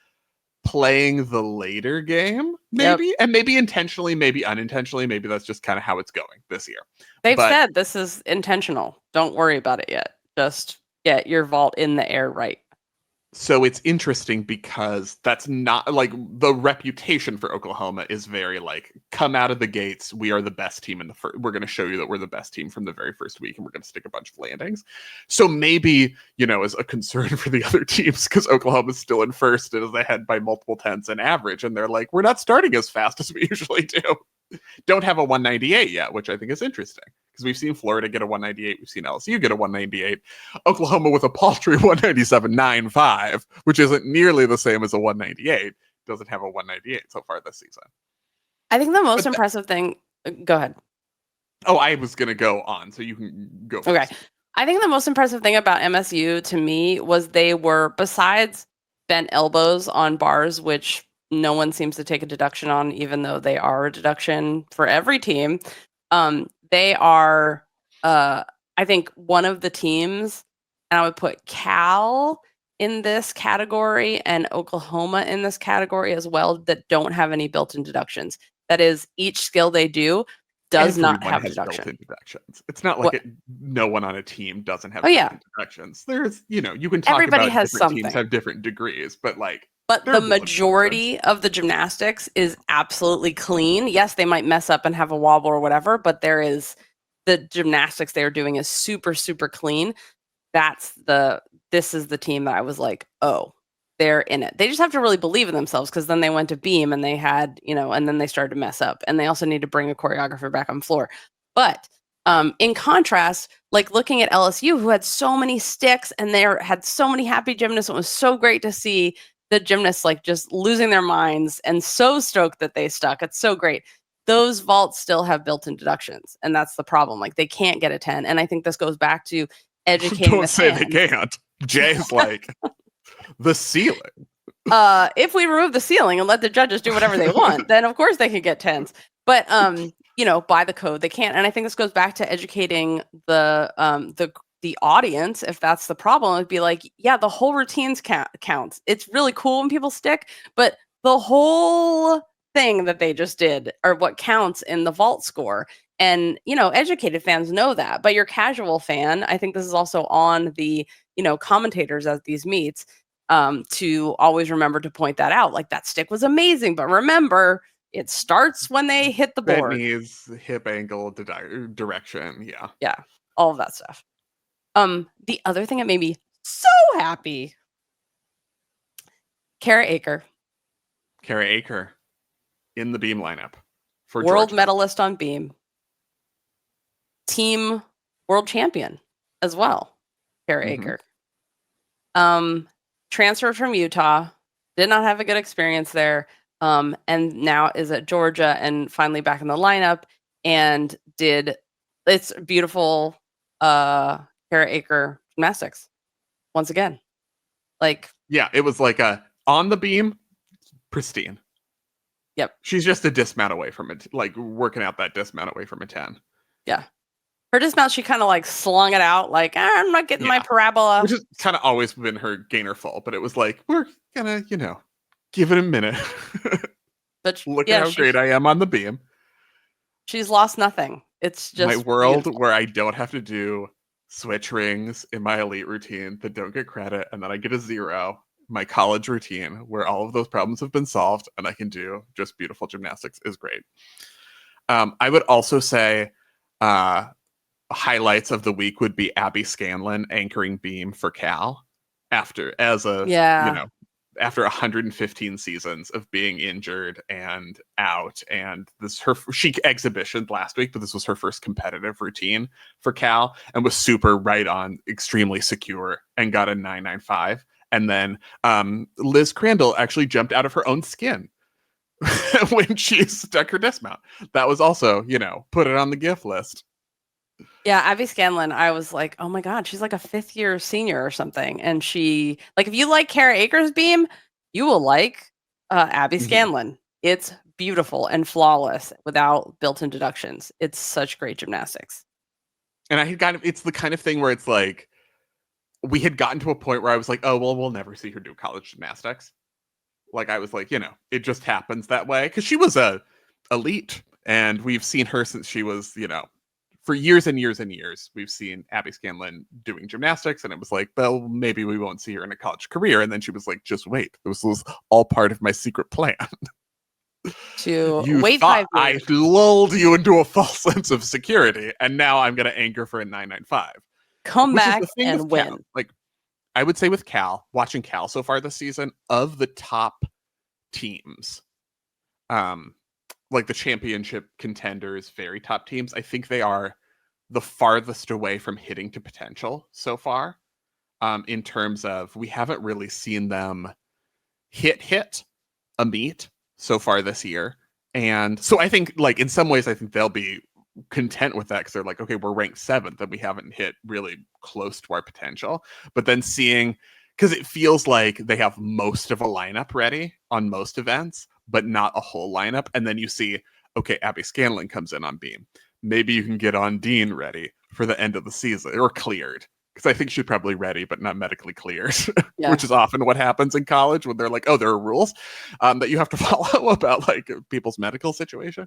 playing the later game, maybe, and maybe intentionally, maybe unintentionally, maybe that's just kind of how it's going this year. They've said this is intentional. Don't worry about it yet. Just get your vault in the air right. So it's interesting because that's not like the reputation for Oklahoma is very like, come out of the gates. We are the best team in the first. We're going to show you that we're the best team from the very first week, and we're going to stick a bunch of landings. So maybe, as a concern for the other teams, because Oklahoma's still in first and is ahead by multiple tenths in average. And they're like, we're not starting as fast as we usually do. Don't have a 198 yet, which I think is interesting. Because we've seen Florida get a 198. We've seen LSU get a 198. Oklahoma with a paltry 197.95, which isn't nearly the same as a 198. Doesn't have a 198 so far this season. I think the most impressive thing... Go ahead. Oh, I was going to go on, so you can go first. Okay. I think the most impressive thing about MSU to me was they were, besides bent elbows on bars, which no one seems to take a deduction on, even though they are a deduction for every team. They are, I think, one of the teams, and I would put Cal in this category and Oklahoma in this category as well, that don't have any built-in deductions. That is, each skill they do does not have built-in deductions. It's not like no one on a team doesn't have deductions. There's, you can talk everybody about has different something. Teams have different degrees, but like. But the majority of the gymnastics is absolutely clean. Yes, they might mess up and have a wobble or whatever, but the gymnastics they're doing is super, super clean. This is the team that I was like, oh, they're in it. They just have to really believe in themselves, because then they went to beam and they had, and then they started to mess up, and they also need to bring a choreographer back on floor. But in contrast, like looking at LSU, who had so many sticks and they had so many happy gymnasts, it was so great to see the gymnasts like just losing their minds and so stoked that they stuck. It's so great. Those vaults still have built-in deductions, and that's the problem. Like, they can't get a 10. And I think this goes back to educating Don't say they can't. Jay's like, the ceiling. If we remove the ceiling and let the judges do whatever they want, then of course they can get 10s. But by the code, they can't. And I think this goes back to educating the audience. If that's the problem, it'd be like, yeah, the whole routines counts. It's really cool when people stick, but the whole thing that they just did are what counts in the vault score. And, educated fans know that, but your casual fan, I think this is also on the, commentators at these meets, to always remember to point that out. Like, that stick was amazing, but remember, it starts when they hit the board. Bent knees, hip angle, direction. Yeah. Yeah. All of that stuff. The other thing that made me so happy, Kara Eaker. Kara Eaker in the beam lineup for world Georgia. Medalist on beam. Team world champion as well. Kara Eaker. Transferred from Utah. Did not have a good experience there. And now is at Georgia and finally back in the lineup, and it's beautiful Kara Eaker gymnastics once again. Like, yeah, it was like on the beam, pristine. Yep. She's just a dismount away from it, like working out that dismount away from a 10. Yeah. Her dismount, she kind of like slung it out, like, I'm not getting my parabola. Which has kind of always been her gainer fault, but it was like, we're gonna, give it a minute. But look at how great I am on the beam. She's lost nothing. It's My just world beautiful. where I don't have to do switch rings in my elite routine that don't get credit and then I get a 0. My college routine where all of those problems have been solved and I can do just beautiful gymnastics is great. I would also say highlights of the week would be Abby Scanlon anchoring beam for Cal after Yeah. after 115 seasons of being injured and out, and she exhibitioned last week, but this was her first competitive routine for Cal and was super right on, extremely secure, and got a 995. And then Liz Crandall actually jumped out of her own skin when she stuck her dismount. That was also, put it on the gift list. Yeah, Abby Scanlon, I was like, oh my God, she's like a 5th-year senior or something. And she, like, if you like Kara Eaker's beam, you will like Abby Scanlon. It's beautiful and flawless without built-in deductions. It's such great gymnastics. And it's the kind of thing where it's like, we had gotten to a point where I was like, oh, well, we'll never see her do college gymnastics. Like, I was like, it just happens that way. Because she was a elite, and we've seen her since she was, for years and years and years. We've seen Abby Scanlon doing gymnastics, and it was like, well, maybe we won't see her in a college career. And then she was like, just wait. This was all part of my secret plan. You wait thought 5 years. I lulled you into a false sense of security, and now I'm going to anchor for a 995. Come back and win. Cal. Like, I would say with Cal, watching Cal so far this season, of the top teams, like the championship contenders, very top teams, I think they are the farthest away from hitting to potential so far. In terms of, we haven't really seen them hit a meet so far this year. And so I think, like, in some ways, I think they'll be content with that because they're like, okay, we're ranked 7th and we haven't hit really close to our potential. But then seeing, because it feels like they have most of a lineup ready on most events, but not a whole lineup. And then you see, okay, Abby Scanlon comes in on beam. Maybe you can get on Dean ready for the end of the season, or cleared. Because I think she's probably ready, but not medically cleared, Yeah. which is often what happens in college when they're like, oh, there are rules that you have to follow about like people's medical situation.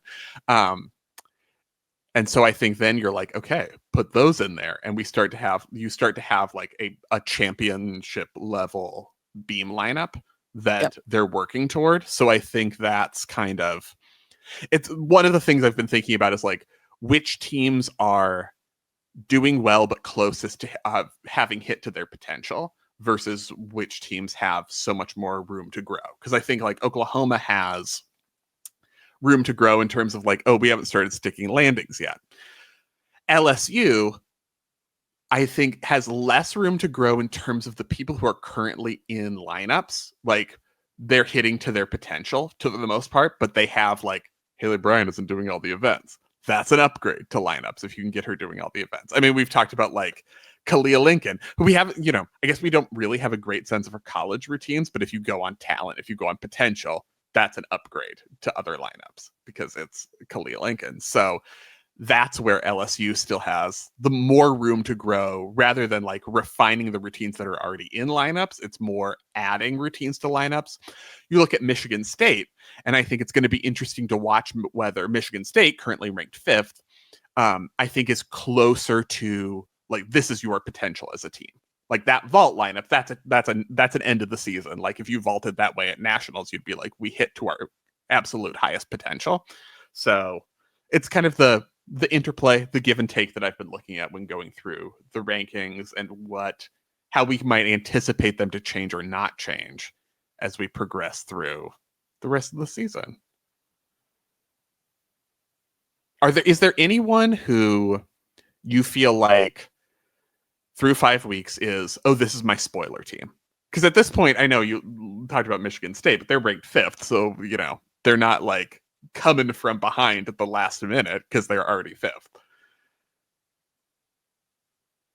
And so I think then you're like, okay, put those in there. And you start to have like a championship level beam lineup that they're working toward. So I think that's kind of, it's one of the things I've been thinking about is like, which teams are doing well but closest to having hit to their potential versus which teams have so much more room to grow. Because I think like Oklahoma has room to grow in terms of like, oh, we haven't started sticking landings yet. LSU, I think, has less room to grow in terms of the people who are currently in lineups. Like, they're hitting to their potential to the most part, but they have like, Haley Bryan isn't doing all the events. That's an upgrade to lineups if you can get her doing all the events. I mean, we've talked about like Kalia Lincoln, who we haven't, I guess we don't really have a great sense of her college routines, but if you go on talent, if you go on potential, that's an upgrade to other lineups because it's Kalia Lincoln. So that's where LSU still has the more room to grow rather than like refining the routines that are already in lineups. It's more adding routines to lineups. You look at Michigan State, and I think it's going to be interesting to watch whether Michigan State, currently ranked 5th, I think is closer to like, this is your potential as a team. Like that vault lineup, that's an end of the season. Like if you vaulted that way at nationals, you'd be like, we hit to our absolute highest potential. So it's kind of the interplay, the give and take that I've been looking at when going through the rankings and how we might anticipate them to change or not change as we progress through the rest of the season. Is there anyone who you feel like through 5 weeks is, oh, this is my spoiler team? Because at this point, I know you talked about Michigan State, but they're ranked 5th. So, they're not like coming from behind at the last minute because they're already 5th.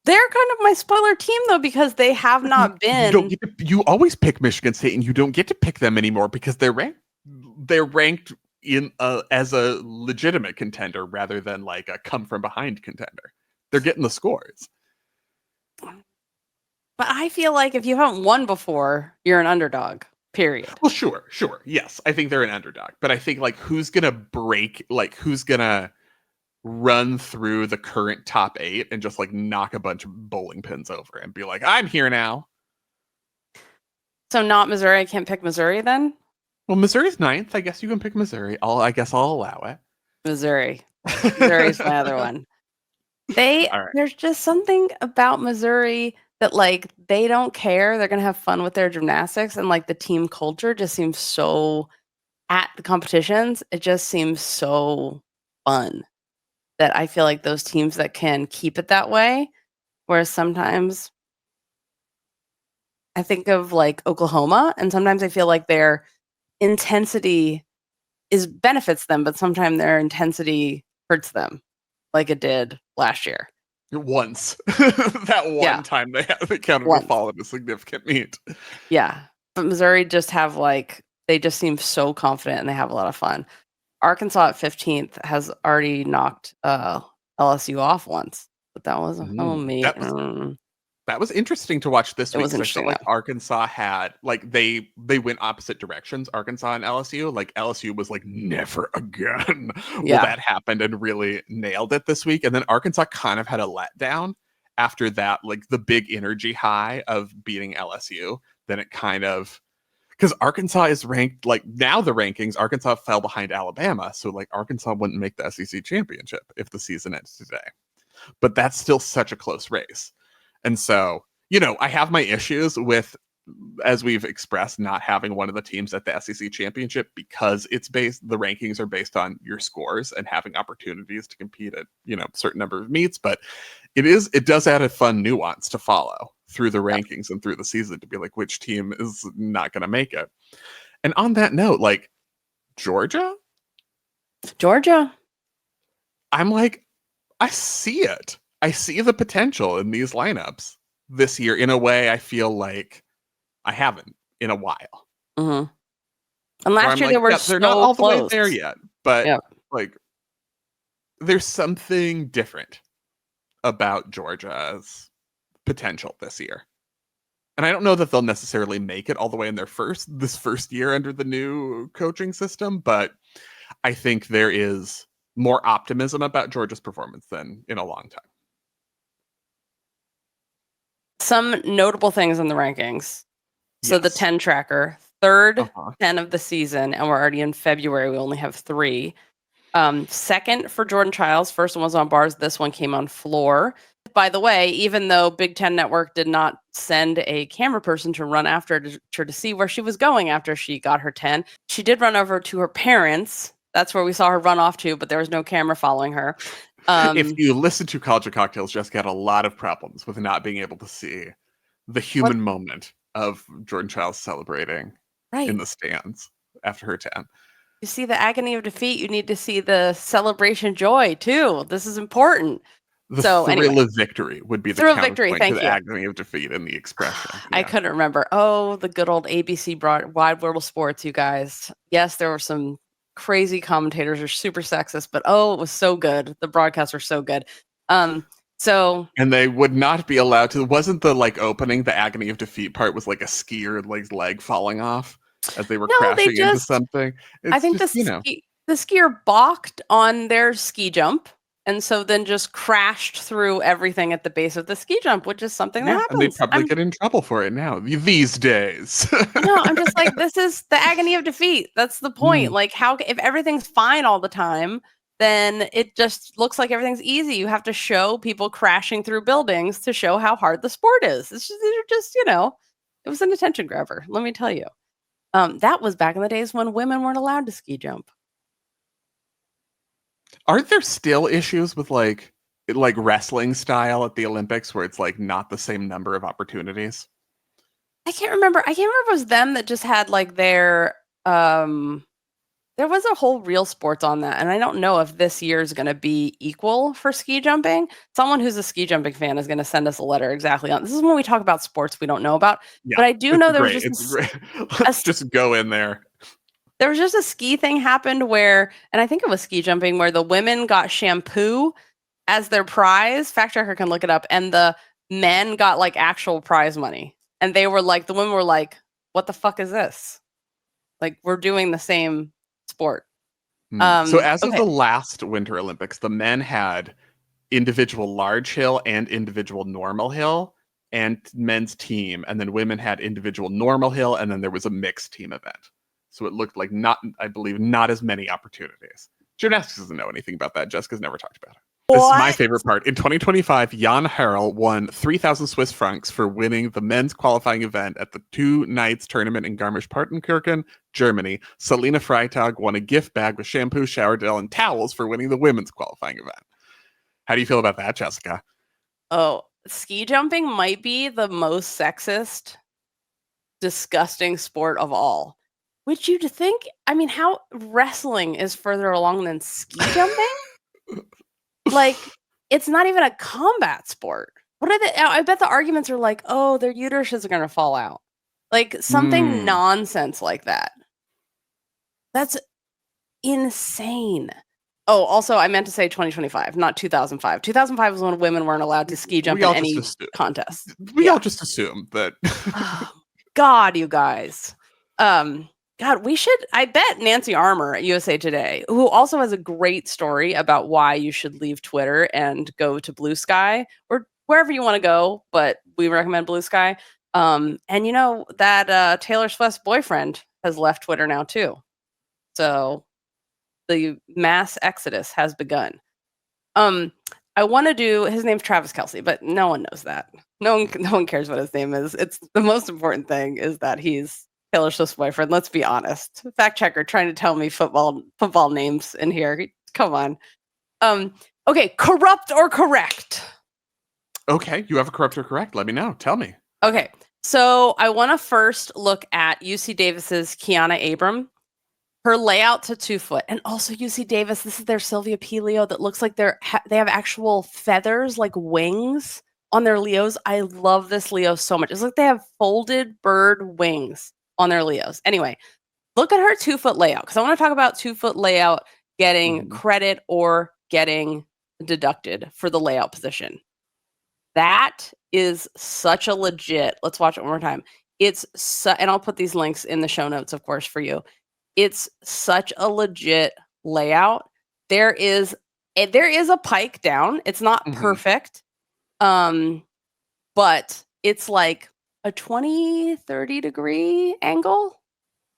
They're kind of my spoiler team, though, because they have not been. You always pick Michigan State, and you don't get to pick them anymore because they're ranked. They're ranked in as a legitimate contender rather than like a come from behind contender. They're getting the scores. But I feel like if you haven't won before, you're an underdog, period. Well, sure. Yes. I think they're an underdog. But I think like who's going to break, like who's going to run through the current top 8 and just like knock a bunch of bowling pins over and be like, I'm here now. So not Missouri. I can't pick Missouri then? Well, Missouri's 9th. I guess you can pick Missouri. I guess I'll allow it. Missouri. Missouri's my other one. All right. There's just something about Missouri that like they don't care. They're gonna have fun with their gymnastics, and like the team culture just seems so at the competitions. It just seems so fun that I feel like those teams that can keep it that way. Whereas sometimes I think of like Oklahoma, and sometimes I feel like their intensity benefits them, but sometimes their intensity hurts them, like it did last year. Once. That one time they counted a fall in a significant meet. Yeah. But Missouri just have like, they just seem so confident and they have a lot of fun. Arkansas at 15th has already knocked LSU off once, but that was a home meet. That was interesting to watch this week. Was interesting. I felt like Arkansas had like they went opposite directions. Arkansas and LSU. Like LSU was like never again. Yeah. Well, that happened and really nailed it this week. And then Arkansas kind of had a letdown after that, like the big energy high of beating LSU. Then it kind of because Arkansas is ranked like now the rankings. Arkansas fell behind Alabama, so like Arkansas wouldn't make the SEC championship if the season ends today. But that's still such a close race. And so, you know, I have my issues with, as we've expressed, not having one of the teams at the SEC championship because the rankings are based on your scores and having opportunities to compete at, you know, certain number of meets. But it does add a fun nuance to follow through the rankings and through the season to be like, which team is not going to make it. And on that note, like Georgia, I'm like, I see it. I see the potential in these lineups this year in a way I feel like I haven't in a while. Mm-hmm. And last year like, they're not all the way there yet, but like there's something different about Georgia's potential this year. And I don't know that they'll necessarily make it all the way in this first year under the new coaching system, but I think there is more optimism about Georgia's performance than in a long time. Some notable things in the rankings. So the 10 tracker, third 10 of the season, and we're already in February. We only have 3. Second for Jordan Childs. First one was on bars. This one came on floor. By the way, even though Big Ten Network did not send a camera person to run after her to see where she was going after she got her 10, she did run over to her parents. That's where we saw her run off to, but there was no camera following her. If you listen to College of Cocktails, Jessica had a lot of problems with not being able to see the human moment of Jordan Childs celebrating in the stands after her 10. You see the agony of defeat, you need to see the celebration joy too. This is important. The thrill of victory would be the counterpoint to the agony of defeat in the expression. Yeah. I couldn't remember. Oh, the good old ABC Wide World of Sports, you guys. Yes, there were some crazy commentators are super sexist, but it was so good. The broadcasts were so good. And they would not be allowed to. Wasn't the like opening the agony of defeat part was like a skier leg falling off as they were crashing into something? I think the skier balked on their ski jump. And so then just crashed through everything at the base of the ski jump, which is something that happens. And they probably get in trouble for it now these days. No, I'm just like, this is the agony of defeat. That's the point. Like, if everything's fine all the time, then it just looks like everything's easy. You have to show people crashing through buildings to show how hard the sport is. These are just, it was an attention grabber. Let me tell you. That was back in the days when women weren't allowed to ski jump. Aren't there still issues with like wrestling style at the Olympics where it's like not the same number of opportunities? I can't remember if it was them that just had like their there was a whole real sports on that, and I don't know if this year is going to be equal for ski jumping. Someone who's a ski jumping fan is going to send us a letter exactly on this. Is when we talk about sports we don't know about. Yeah, but I do know there was just let's just go in there. There was just a ski thing happened where, and I think it was ski jumping, where the women got shampoo as their prize. Fact checker can look it up. And the men got like actual prize money. And they were like, the women were like, what the fuck is this? Like, we're doing the same sport. So as of Okay. the last Winter Olympics, the men had individual large hill and individual normal hill and men's team, and then women had individual normal hill, and then there was a mixed team event. So it looked like I believe not as many opportunities. Gymnastics doesn't know anything about that. Jessica's never talked about it. This is my favorite part. In 2025, Jan Harrell won 3,000 Swiss francs for winning the men's qualifying event at the 2 nights tournament in Garmisch-Partenkirchen, Germany. Selina Freitag won a gift bag with shampoo, shower gel, and towels for winning the women's qualifying event. How do you feel about that, Jessica? Oh, ski jumping might be the most sexist, disgusting sport of all. Which you'd think, I mean, how wrestling is further along than ski jumping? Like, it's not even a combat sport. What are the? I bet the arguments are like, oh, their uteruses are going to fall out. Like, something nonsense like that. That's insane. Oh, also, I meant to say 2025, not 2005. 2005 was when women weren't allowed to ski jump in any contest. We all just assume that. Oh, God, you guys. God, we should. I bet Nancy Armour at USA Today, who also has a great story about why you should leave Twitter and go to Blue Sky or wherever you want to go, but we recommend Blue Sky. And you know that Taylor Swift's boyfriend has left Twitter now too. So the mass exodus has begun. I want to do. His name's Travis Kelce, but no one knows that. No one cares what his name is. It's the most important thing is that he's Taylor Swift's boyfriend. Let's be honest. Fact checker trying to tell me football names in here. Come on. Okay, corrupt or correct? Okay, you have a corrupt or correct. Let me know. Tell me. Okay, so I want to first look at UC Davis's Kiana Abram. Her layout to 2 foot, and also UC Davis. This is their Sylvia P. Leo that looks like they have actual feathers, like wings on their Leos. I love this Leo so much. It's like they have folded bird wings on their Leos. Anyway, look at her 2 foot layout because I want to talk about 2 foot layout getting credit or getting deducted for the layout position. That is such a legit. Let's watch it one more time. And I'll put these links in the show notes, of course, for you. It's such a legit layout. There is a pike down. It's not perfect, but it's like a 20, 30 degree angle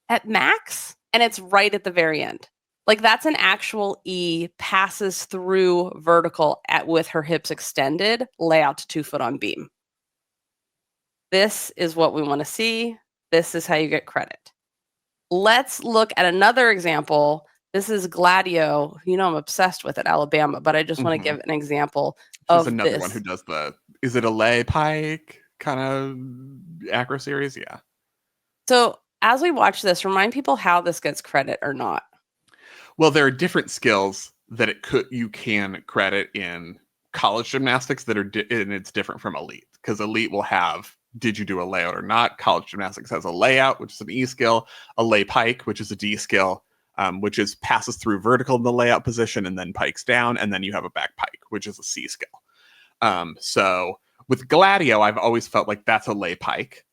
at max, and it's right at the very end. Like that's an actual E passes through vertical with her hips extended, layout to 2 foot on beam. This is what we want to see. This is how you get credit. Let's look at another example. This is Gladio. You know I'm obsessed with at Alabama, but I just want to give an example of another this. One who does is it a lay pike kind of acro series? Yeah. So as we watch this, remind people how this gets credit or not. Well, there are different skills that you can credit in college gymnastics that are and it's different from elite because elite will have did you do a layout or not? College gymnastics has a layout, which is an E skill, a lay pike, which is a D skill, which is passes through vertical in the layout position and then pikes down, and then you have a back pike, which is a C skill. So with Gladio, I've always felt like that's a lay pike.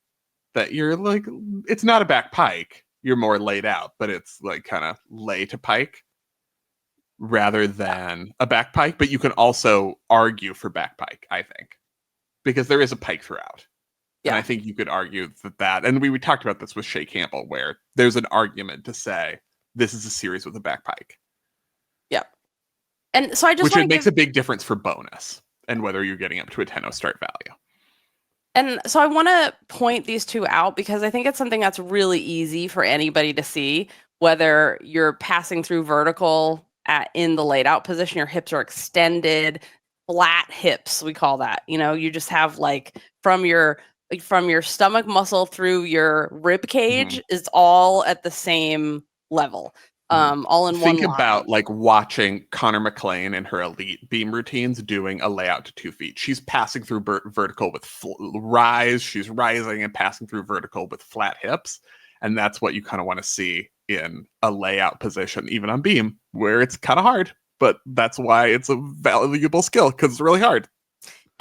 That you're like, it's not a back pike. You're more laid out, but it's like kind of lay to pike rather than a back pike. But you can also argue for back pike, I think, because there is a pike throughout. Yeah. And I think you could argue that, and we talked about this with Shea Campbell, where there's an argument to say this is a series with a back pike. Yep. And so which makes a big difference for bonus and whether you're getting up to a 10-0 start value. And so I want to point these two out because I think it's something that's really easy for anybody to see, whether you're passing through vertical in the laid out position, your hips are extended, flat hips, we call that. You know, you just have like from your stomach muscle through your rib cage is all at the same level. All in one line. Think about like watching Connor McLean in her elite beam routines doing a layout to 2 feet. She's passing through vertical with rise. She's rising and passing through vertical with flat hips. And that's what you kind of want to see in a layout position, even on beam, where it's kind of hard. But that's why it's a valuable skill, because it's really hard.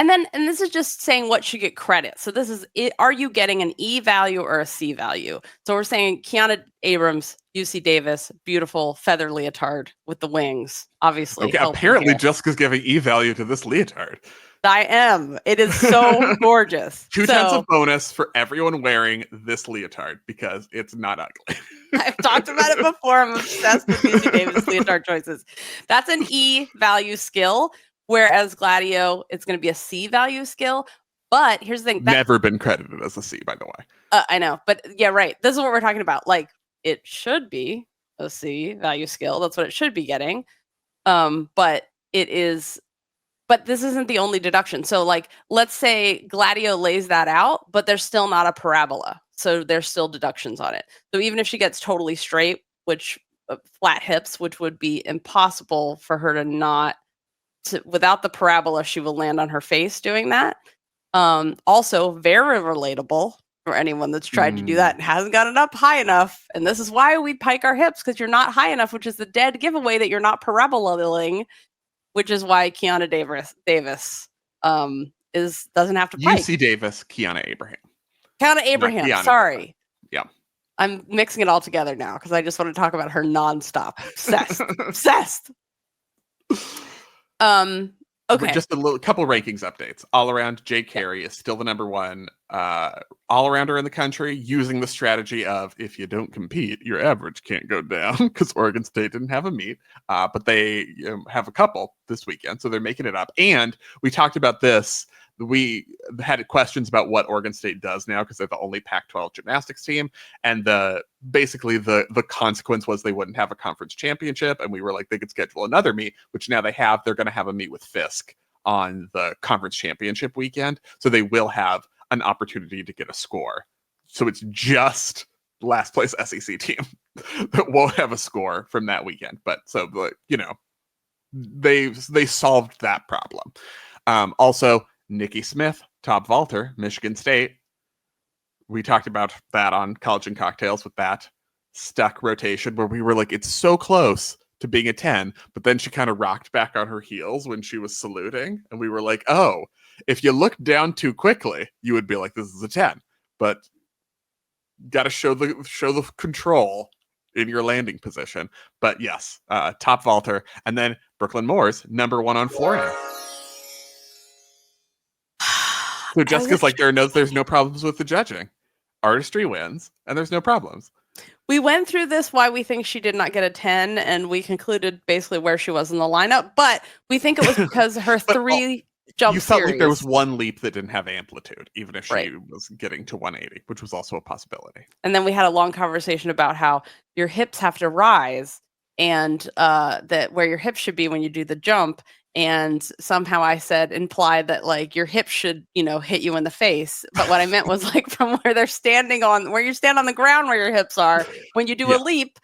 And this is just saying what should get credit. So this is, are you getting an E value or a C value? So we're saying Kiana Abrams, UC Davis, beautiful feather leotard with the wings, obviously. Okay, apparently Jessica's giving E value to this leotard. I am. It is so gorgeous. 2 tenths of bonus for everyone wearing this leotard because it's not ugly. I've talked about it before. I'm obsessed with UC Davis leotard choices. That's an E value skill. Whereas Gladio, it's going to be a C value skill. But here's the thing. Never been credited as a C, by the way. I know. But yeah, right. This is what we're talking about. Like, it should be a C value skill. That's what it should be getting. But this isn't the only deduction. So like, let's say Gladio lays that out, but there's still not a parabola. So there's still deductions on it. So even if she gets totally straight, which flat hips, which would be impossible for her to not, without the parabola, she will land on her face doing that. Also, very relatable for anyone that's tried to do that and hasn't gotten up high enough. And this is why we pike our hips, because you're not high enough, which is the dead giveaway that you're not parabolaing, which is why Kiana Davis doesn't have to pike. UC Davis, Kiana Abraham. Kiana Abraham, Kiana. sorry. Yeah. I'm mixing it all together now because I just want to talk about her nonstop. Obsessed. Okay. Just a couple rankings updates. All around, Jay Carey is still the number 1 all-arounder in the country, using the strategy of if you don't compete, your average can't go down, because Oregon State didn't have a meet, but they have a couple this weekend, so they're making it up. And we talked about this. We had questions about what Oregon State does now because they're the only Pac-12 gymnastics team, and basically the consequence was they wouldn't have a conference championship, and we were like, they could schedule another meet, which now they have. They're going to have a meet with Fisk on the conference championship weekend, so they will have an opportunity to get a score. So it's just last place SEC team that won't have a score from that weekend. But so they solved that problem. Also, Nikki Smith, top vaulter, Michigan State. We talked about that on College and Cocktails with that stuck rotation where we were like, it's so close to being a 10, but then she kind of rocked back on her heels when she was saluting. And we were like, oh, if you look down too quickly, you would be like, this is a 10. But got to show the control in your landing position. But yes, top vaulter. And then Brooklyn Moore's number 1 on flooring. So Jessica's like, there's no problems with the judging. Artistry wins, and there's no problems. We went through this, why we think she did not get a 10, and we concluded basically where she was in the lineup, but we think it was because her 3 jump You felt series. like there was one leap that didn't have amplitude, even if she was getting to 180, which was also a possibility. And then we had a long conversation about how your hips have to rise, and that where your hips should be when you do the jump. And somehow I implied that like your hips should, hit you in the face. But what I meant was like from where they're standing on, where you stand on the ground where your hips are, when you do a leap,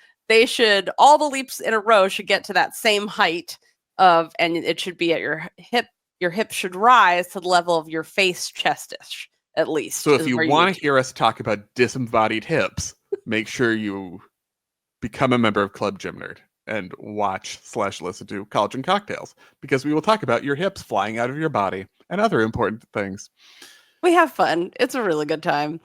all the leaps in a row should get to that same height and it should be at your hip. Your hip should rise to the level of your face chestish, at least. So if you want to hear us talk about disembodied hips, make sure you become a member of Club Gym Nerd and watch/listen to College and Cocktails, because we will talk about your hips flying out of your body and other important things. We have fun. It's a really good time.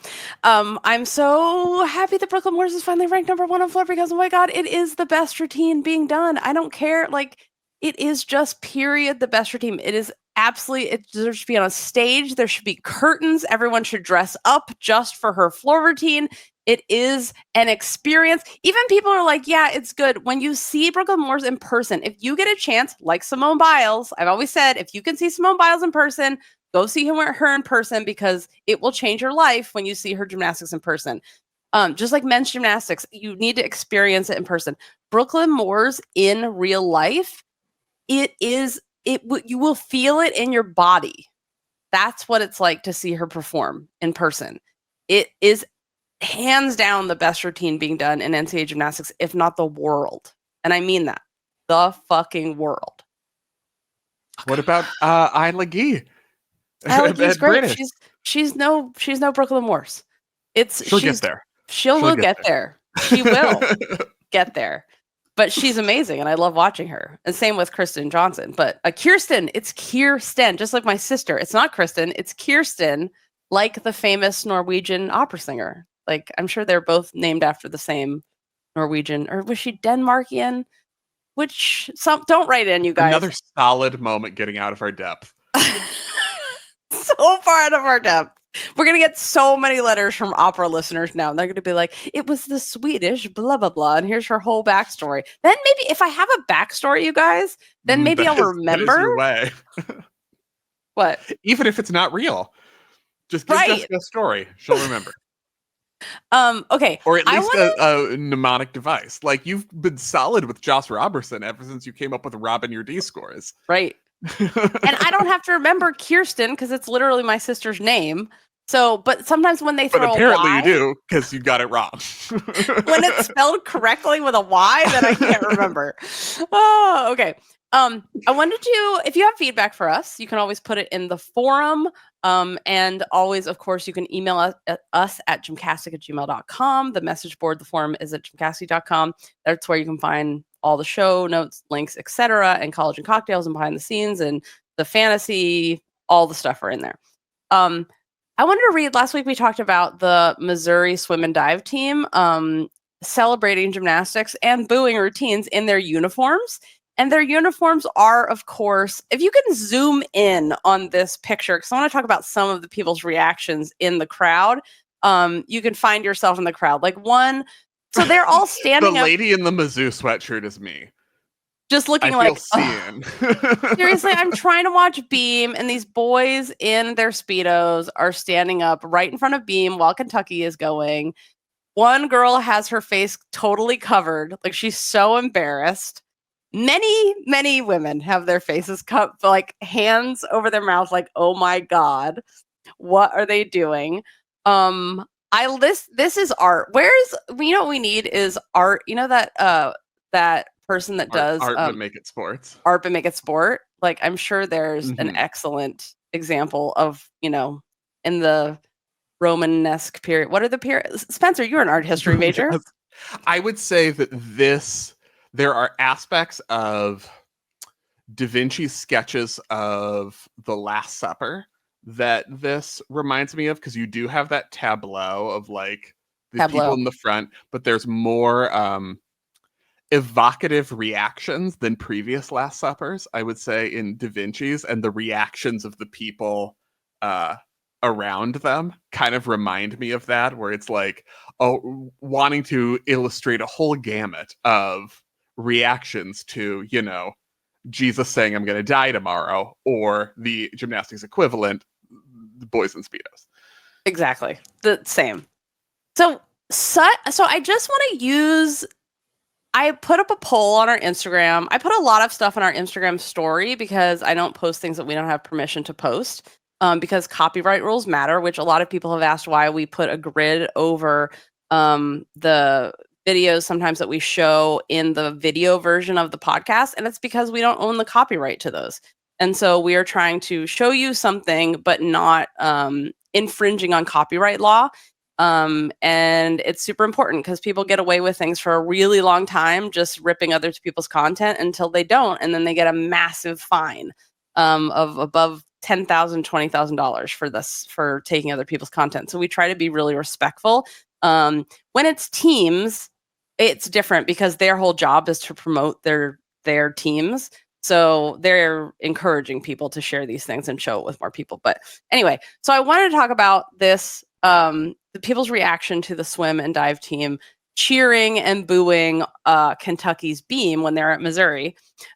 I'm so happy that Brooklyn Moore's is finally ranked number 1 on floor because, oh my God, it is the best routine being done. I don't care. Like, it is just period the best routine. It is absolutely, it deserves to be on a stage. There should be curtains. Everyone should dress up just for her floor routine. It is an experience. Even people are like, yeah, it's good. When you see Brooklyn Moore's in person, if you get a chance, like Simone Biles, I've always said, if you can see Simone Biles in person, go see her in person, because it will change your life when you see her gymnastics in person. Just like men's gymnastics, you need to experience it in person. Brooklyn Moore's in real life, you will feel it in your body. That's what it's like to see her perform in person. It is hands down the best routine being done in NCAA gymnastics, if not the world. And I mean that. The fucking world. What about Isla Gee? Isla Gee's great. She's no Brooklyn Moore's. She'll get there. She'll get there. She will get there. But she's amazing, and I love watching her. And same with Kristen Johnson. But Kirsten, it's Kirsten, just like my sister. It's not Kristen, it's Kirsten, like the famous Norwegian opera singer. Like, I'm sure they're both named after the same Norwegian, or was she Denmarkian? Don't write in, you guys. Another solid moment getting out of our depth. So far out of our depth. We're going to get so many letters from opera listeners now. And they're going to be like, it was the Swedish blah, blah, blah. And here's her whole backstory. Then maybe if I have a backstory, you guys, then maybe I'll remember. That is your way. What? Even if it's not real. Just give Jessica a story. She'll remember. Okay. Or at least a mnemonic device. Like, you've been solid with Joss Robertson ever since you came up with Robin your D scores. Right. And I don't have to remember Kirsten because it's literally my sister's name. So, but sometimes when they throw but apparently a Y, you do because you got it wrong. when it's spelled correctly with a Y, then I can't remember. Oh, okay. I wanted to, if you have feedback for us, you can always put it in the forum. And always, of course, you can email us at gymcastic@gmail.com. The message board, the forum is at gymcastic.com. That's where you can find all the show notes, links, etc., and college and cocktails and behind the scenes and the fantasy, all the stuff are in there. I wanted to read, last week we talked about the Missouri swim and dive team celebrating gymnastics and booing routines in their uniforms. And their uniforms are, of course, if you can zoom in on this picture, because I want to talk about some of the people's reactions in the crowd. You can find yourself in the crowd. Like one, so they're all standing the up. lady in the Mizzou sweatshirt is me. Just looking I like, feel seriously, I'm trying to watch Beam, and these boys in their Speedos are standing up right in front of Beam while Kentucky is going. One girl has her face totally covered. Like, she's so embarrassed. Many women have their faces cut, like hands over their mouth, like, oh my God, what are they doing? This is art. What we need is art. You know that person that does art but make it sports. Art but make it sport. Like, I'm sure there's an excellent example of, in the Romanesque period. What are the periods? Spencer, you're an art history major. Yes. I would say that there are aspects of Da Vinci's sketches of the Last Supper that this reminds me of, because you do have that tableau of like the people in the front, but there's more evocative reactions than previous Last Suppers, I would say, in Da Vinci's, and the reactions of the people around them kind of remind me of that, where it's like, wanting to illustrate a whole gamut of reactions to, Jesus saying I'm going to die tomorrow, or the gymnastics equivalent, the boys in Speedos. Exactly. The same. So I just want to I put up a poll on our Instagram. I put a lot of stuff on our Instagram story because I don't post things that we don't have permission to post, because copyright rules matter, which a lot of people have asked why we put a grid over the videos sometimes that we show in the video version of the podcast. And it's because we don't own the copyright to those. And so we are trying to show you something, but not infringing on copyright law. And it's super important because people get away with things for a really long time, just ripping other people's content until they don't. And then they get a massive fine of above $10,000, $20,000 for taking other people's content. So we try to be really respectful. When it's teams, it's different because their whole job is to promote their teams. So they're encouraging people to share these things and show it with more people. But anyway, so I wanted to talk about this, the people's reaction to the swim and dive team cheering and booing Kentucky's Beam when they're at Missouri.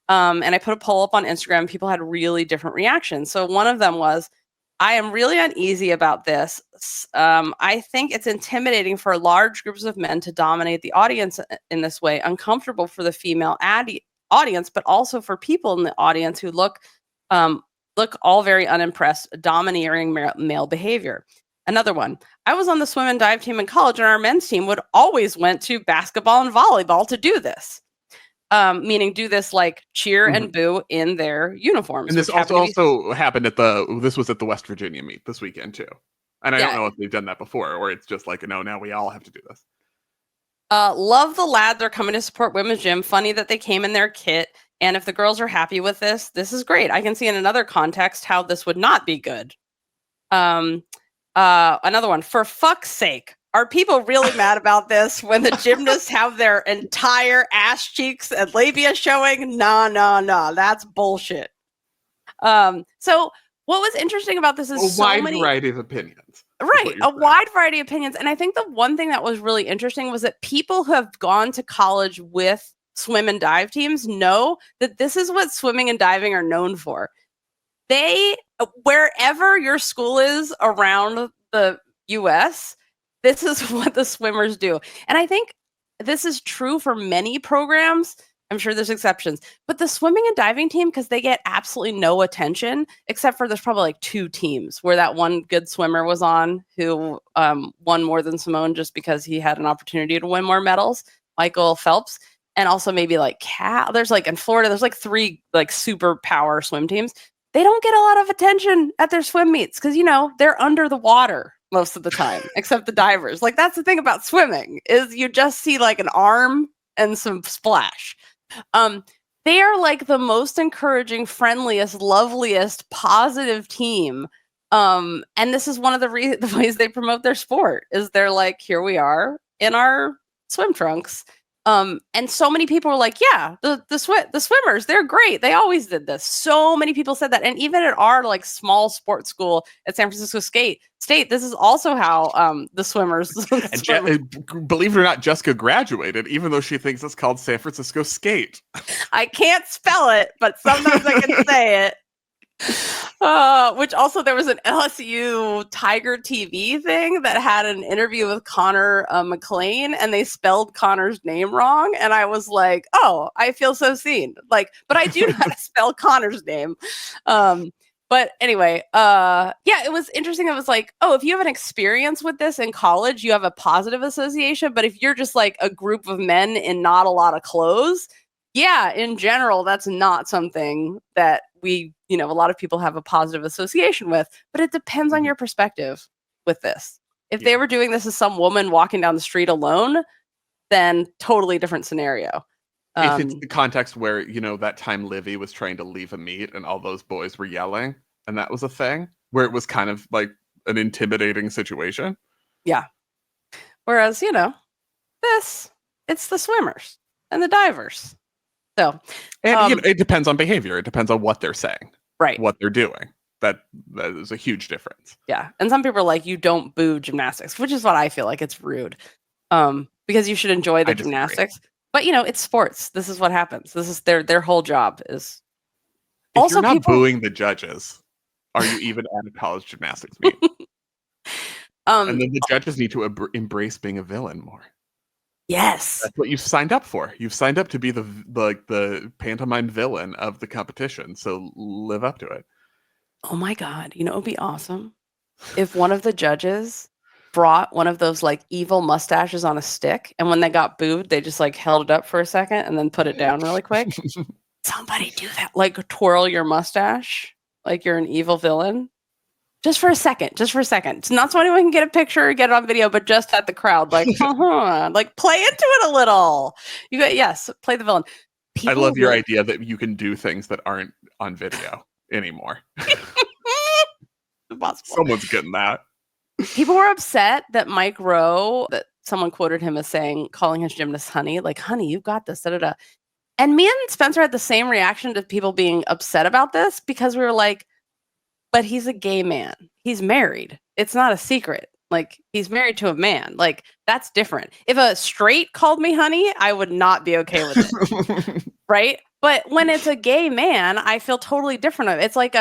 And I put a poll up on Instagram. People had really different reactions. So one of them was, I am really uneasy about this. I think it's intimidating for large groups of men to dominate the audience in this way, uncomfortable for the female audience, but also for people in the audience who look all very unimpressed, domineering male behavior. Another one, I was on the swim and dive team in college, and our men's team would always went to basketball and volleyball to do this. Meaning do this like cheer and boo in their uniforms. And this also happened this was at the West Virginia meet this weekend too. And I don't know if they've done that before, or it's just like, no, now we all have to do this. Love the lads are coming to support women's gym. Funny that they came in their kit. And if the girls are happy with this, this is great. I can see in another context how this would not be good. Another one, for fuck's sake. Are people really mad about this when the gymnasts have their entire ass cheeks and labia showing? Nah. That's bullshit. So what was interesting about this is a wide variety of opinions. Right, a wide variety of opinions. And I think the one thing that was really interesting was that people who have gone to college with swim and dive teams know that this is what swimming and diving are known for. Wherever your school is around the US, this is what the swimmers do. And I think this is true for many programs. I'm sure there's exceptions, but the swimming and diving team, because they get absolutely no attention, except for there's probably like 2 teams where that one good swimmer was on who won more than Simone just because he had an opportunity to win more medals, Michael Phelps. And also maybe like there's like in Florida, there's like 3 like super power swim teams. They don't get a lot of attention at their swim meets because, they're under the water most of the time, except the divers. Like, that's the thing about swimming is you just see like an arm and some splash. They are like the most encouraging, friendliest, loveliest, positive team. And this is one of the ways they promote their sport is they're like, here we are in our swim trunks. And so many people were like, yeah, the swimmers, they're great. They always did this. So many people said that. And even at our like small sports school at San Francisco State, this is also how the swimmers. Believe it or not, Jessica graduated, even though she thinks it's called San Francisco Skate. I can't spell it, but sometimes I can say it. Which also there was an LSU Tiger TV thing that had an interview with Connor McLean, and they spelled Connor's name wrong, and I was like, oh, I feel so seen. Like, but I do know how to spell Connor's name. But anyway, it was interesting. It was like, oh, if you have an experience with this in college, you have a positive association. But if you're just like a group of men in not a lot of clothes, yeah, in general, that's not something that a lot of people have a positive association with, but it depends on your perspective with this. If they were doing this as some woman walking down the street alone, then totally different scenario. If it's the context where, that time Livy was trying to leave a meet and all those boys were yelling, and that was a thing where it was kind of like an intimidating situation. Yeah. Whereas, it's the swimmers and the divers. So, and it depends on behavior. It depends on what they're saying, right? What they're doing. That is a huge difference. Yeah, and some people are like, "You don't boo gymnastics," which is what I feel like it's rude, because you should enjoy the gymnastics. But it's sports. This is what happens. This is their whole job is. If also, you're not booing the judges, are you even at a college gymnastics meet? And then the judges need to embrace being a villain more. Yes, that's what you've signed up for. You've signed up to be the pantomime villain of the competition. So live up to it. Oh my God! It would be awesome if one of the judges brought one of those like evil mustaches on a stick, and when they got booed, they just like held it up for a second and then put it down really quick. Somebody do that! Like twirl your mustache like you're an evil villain. Just for a second. It's not so anyone can get a picture or get it on video, but just at the crowd, like, like play into it a little. Play the villain. I love your idea that you can do things that aren't on video anymore. Someone's getting that. People were upset that Mike Rowe, that someone quoted him as saying, calling his gymnast honey, like, honey, you got this, da-da-da. And me and Spencer had the same reaction to people being upset about this because we were like, but he's a gay man. He's married. It's not a secret. Like, he's married to a man. Like, that's different. If a straight called me honey, I would not be okay with it. Right? But when it's a gay man, I feel totally different. It's like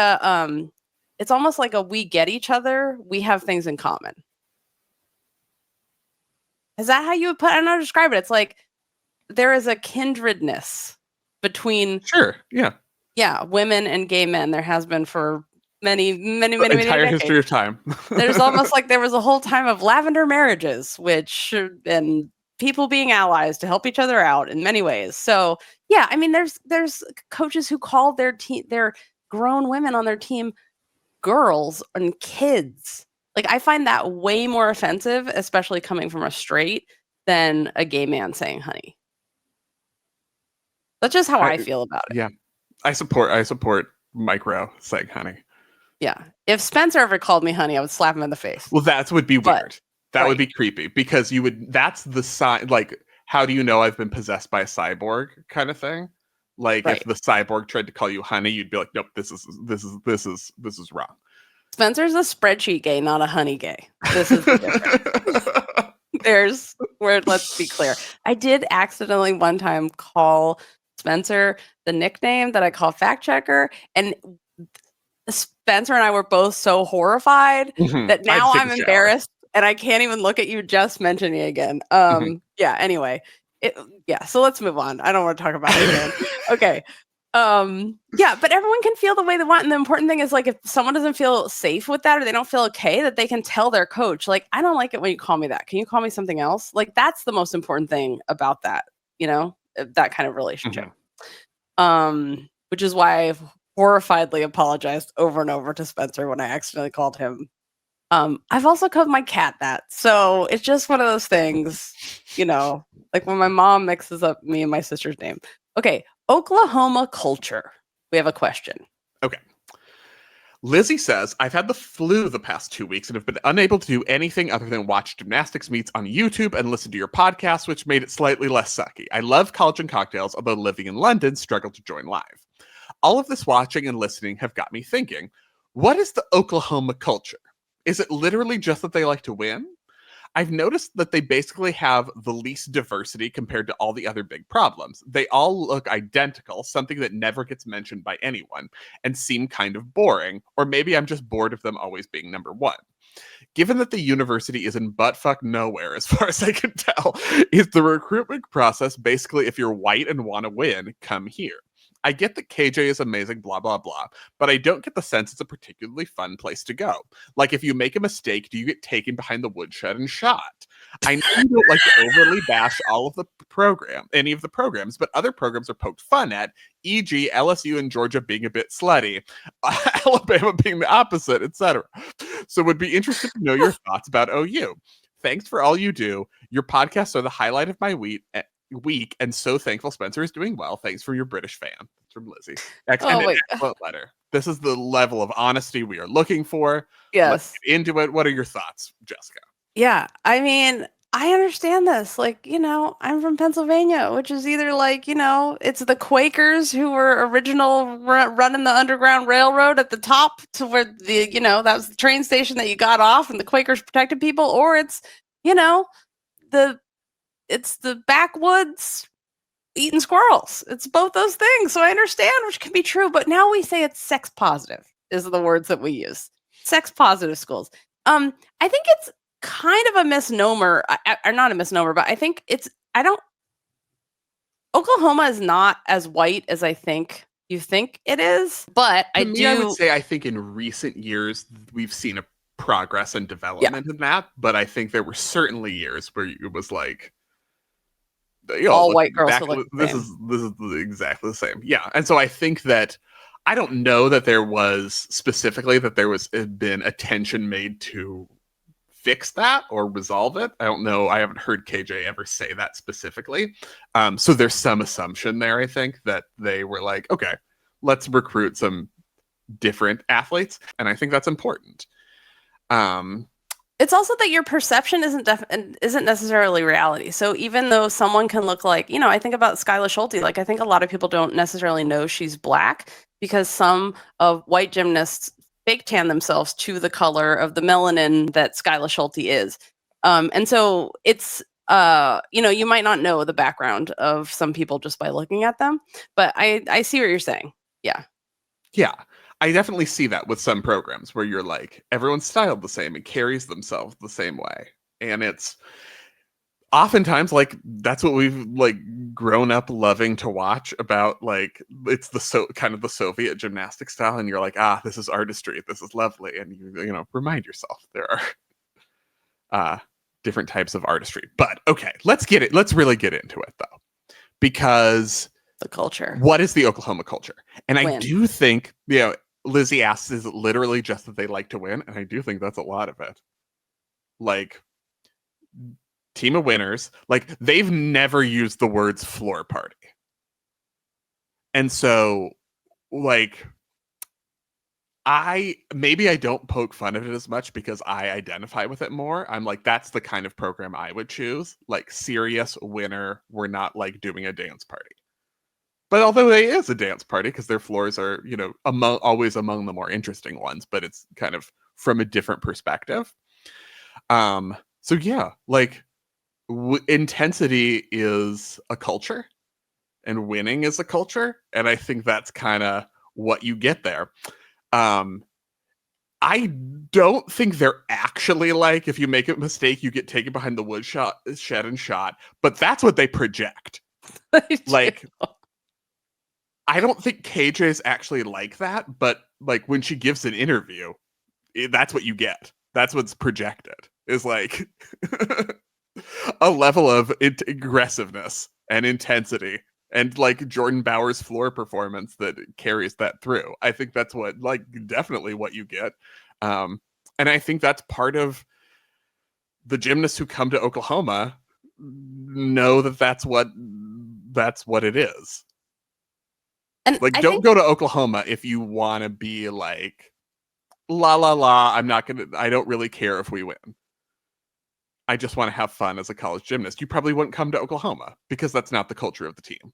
it's almost like we get each other. We have things in common. Is that how you would I don't know how to describe it. It's like there is a kindredness between. Sure. Yeah. Yeah. Women and gay men. There has been for many entire history of time. There's almost like there was a whole time of lavender marriages, and people being allies to help each other out in many ways. So yeah, I mean, there's coaches who call their grown women on their team girls and kids. Like, I find that way more offensive, especially coming from a straight, than a gay man saying honey. That's just how I feel about it. Yeah. I support micro saying honey. Yeah. If Spencer ever called me honey, I would slap him in the face. Well, that would be weird. That would right. be creepy because that's the sign. Like, how do you know I've been possessed by a cyborg kind of thing? Like, Right. if the cyborg tried to call you honey, you'd be like, nope, this is wrong. Spencer's a spreadsheet gay, not a honey gay. This is the difference. Let's be clear. I did accidentally one time call Spencer the nickname that I call fact checker, and Spencer and I were both so horrified that now I'm embarrassed and I can't even look at you just mentioning it again. Yeah, anyway. So let's move on. I don't want to talk about it again. Okay. Yeah, but everyone can feel the way they want. And the important thing is, like, if someone doesn't feel safe with that or they don't feel okay, that they can tell their coach, like, I don't like it when you call me that. Can you call me something else? Like, that's the most important thing about that, that kind of relationship. Which is why I've horrifiedly apologized over and over to Spencer when I accidentally called him. I've also called my cat that. So it's just one of those things, like when my mom mixes up me and my sister's name. Okay. Oklahoma culture. We have a question. Okay. Lizzie says, I've had the flu the past 2 weeks and have been unable to do anything other than watch gymnastics meets on YouTube and listen to your podcast, which made it slightly less sucky. I love College and Cocktails, although living in London, struggled to join live. All of this watching and listening have got me thinking, what is the Oklahoma culture? Is it literally just that they like to win? I've noticed that they basically have the least diversity compared to all the other big problems. They all look identical, something that never gets mentioned by anyone, and seem kind of boring, or maybe I'm just bored of them always being number one. Given that the university is in buttfuck nowhere, as far as I can tell, is the recruitment process basically, if you're white and want to win, come here. I get that KJ is amazing, blah, blah, blah, but I don't get the sense it's a particularly fun place to go. Like, if you make a mistake, do you get taken behind the woodshed and shot? I know you don't like to overly bash any of the programs, but other programs are poked fun at, e.g. LSU and Georgia being a bit slutty, Alabama being the opposite, etc. So would be interested to know your thoughts about OU. Thanks for all you do. Your podcasts are the highlight of my week, and so thankful Spencer is doing well. Thanks for your British fan. That's from Lizzie. Excellent letter. This is the level of honesty we are looking for. Yes. Let's get into it. What are your thoughts, Jessica? Yeah, I mean, I understand this. Like, I'm from Pennsylvania, which is either like, it's the Quakers who were original running the Underground Railroad at the top to where that was the train station that you got off and the Quakers protected people, or it's, it's the backwoods eating squirrels. It's both those things. So I understand, which can be true, but now we say it's sex positive is the words that we use. Sex positive schools. I think it's kind of a misnomer, or not a misnomer, but I think Oklahoma is not as white as I think you think it is, but I would say I think in recent years we've seen a progress and development in that, but I think there were certainly years where it was like, all white girls this is exactly the same. Yeah. And so I think that I don't know that there was been attention made to fix that or resolve it. I don't know. I haven't heard KJ ever say that specifically. So there's some assumption there, I think, that they were like, okay, let's recruit some different athletes. And I think that's important. It's also that your perception isn't necessarily reality. So even though someone can look like, I think about Skylar Schulte, like I think a lot of people don't necessarily know she's black because some of white gymnasts fake tan themselves to the color of the melanin that Skylar Schulte is. And so it's, you might not know the background of some people just by looking at them, but I see what you're saying. Yeah. Yeah. I definitely see that with some programs where you're like, everyone's styled the same and carries themselves the same way. And it's oftentimes like, that's what we've like grown up loving to watch about, like, it's kind of the Soviet gymnastic style. And you're like, this is artistry. This is lovely. And you remind yourself there are different types of artistry, but okay, let's really get into it though, because the culture, what is the Oklahoma culture? And win. I do think, Lizzie asks, is it literally just that they like to win? And I do think that's a lot of it. Like, team of winners. Like, they've never used the words floor party. And so, like, I don't poke fun at it as much because I identify with it more. I'm like, that's the kind of program I would choose. Like, serious winner. We're not like doing a dance party. But although it is a dance party because their floors are, you know, always among the more interesting ones, but it's kind of from a different perspective. So yeah, like intensity is a culture and winning is a culture. And I think that's kind of what you get there. I don't think they're actually like, if you make a mistake, you get taken behind the shed and shot, but that's what they project. Like, I don't think KJ's actually like that, but like when she gives an interview, that's what you get. That's what's projected, is like a level of aggressiveness and intensity and like Jordan Bauer's floor performance that carries that through. I think that's what, like, definitely what you get. And I think that's part of the gymnasts who come to Oklahoma know that that's what it is. And like, don't go to Oklahoma if you want to be like, la la la, I don't really care if we win. I just want to have fun as a college gymnast. You probably wouldn't come to Oklahoma because that's not the culture of the team.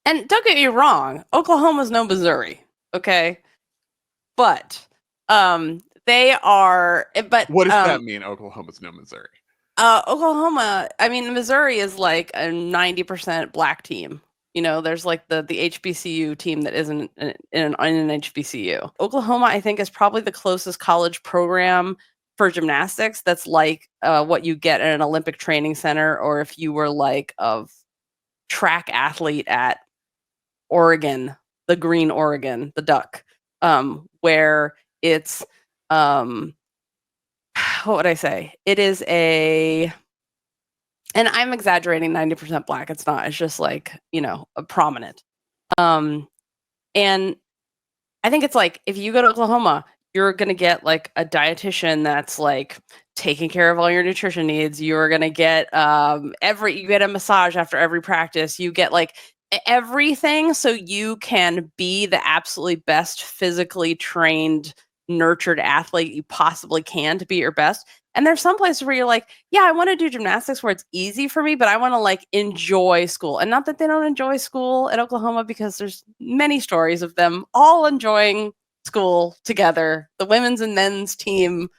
And don't get me wrong, Oklahoma's no Missouri, okay? But they are. But what does that mean? Oklahoma's no Missouri. Oklahoma. I mean, Missouri is like a 90% black team. You know, there's like the HBCU team that isn't in an HBCU. Oklahoma, I think, is probably the closest college program for gymnastics that's like what you get at an Olympic training center, or if you were like a track athlete at Oregon, the Green Oregon, the Duck, where it's what would I say? It is and I'm exaggerating, 90% black. It's not. It's just like, you know, a prominent. And I think it's like, if you go to Oklahoma, you're going to get like a dietitian that's like taking care of all your nutrition needs. You're going to get you get a massage after every practice. You get like everything so you can be the absolutely best physically trained, nurtured athlete you possibly can to be your best. And there's some places where you're like, yeah, I want to do gymnastics where it's easy for me, but I want to like enjoy school. And not that they don't enjoy school at Oklahoma, because there's many stories of them all enjoying school together. The women's and men's team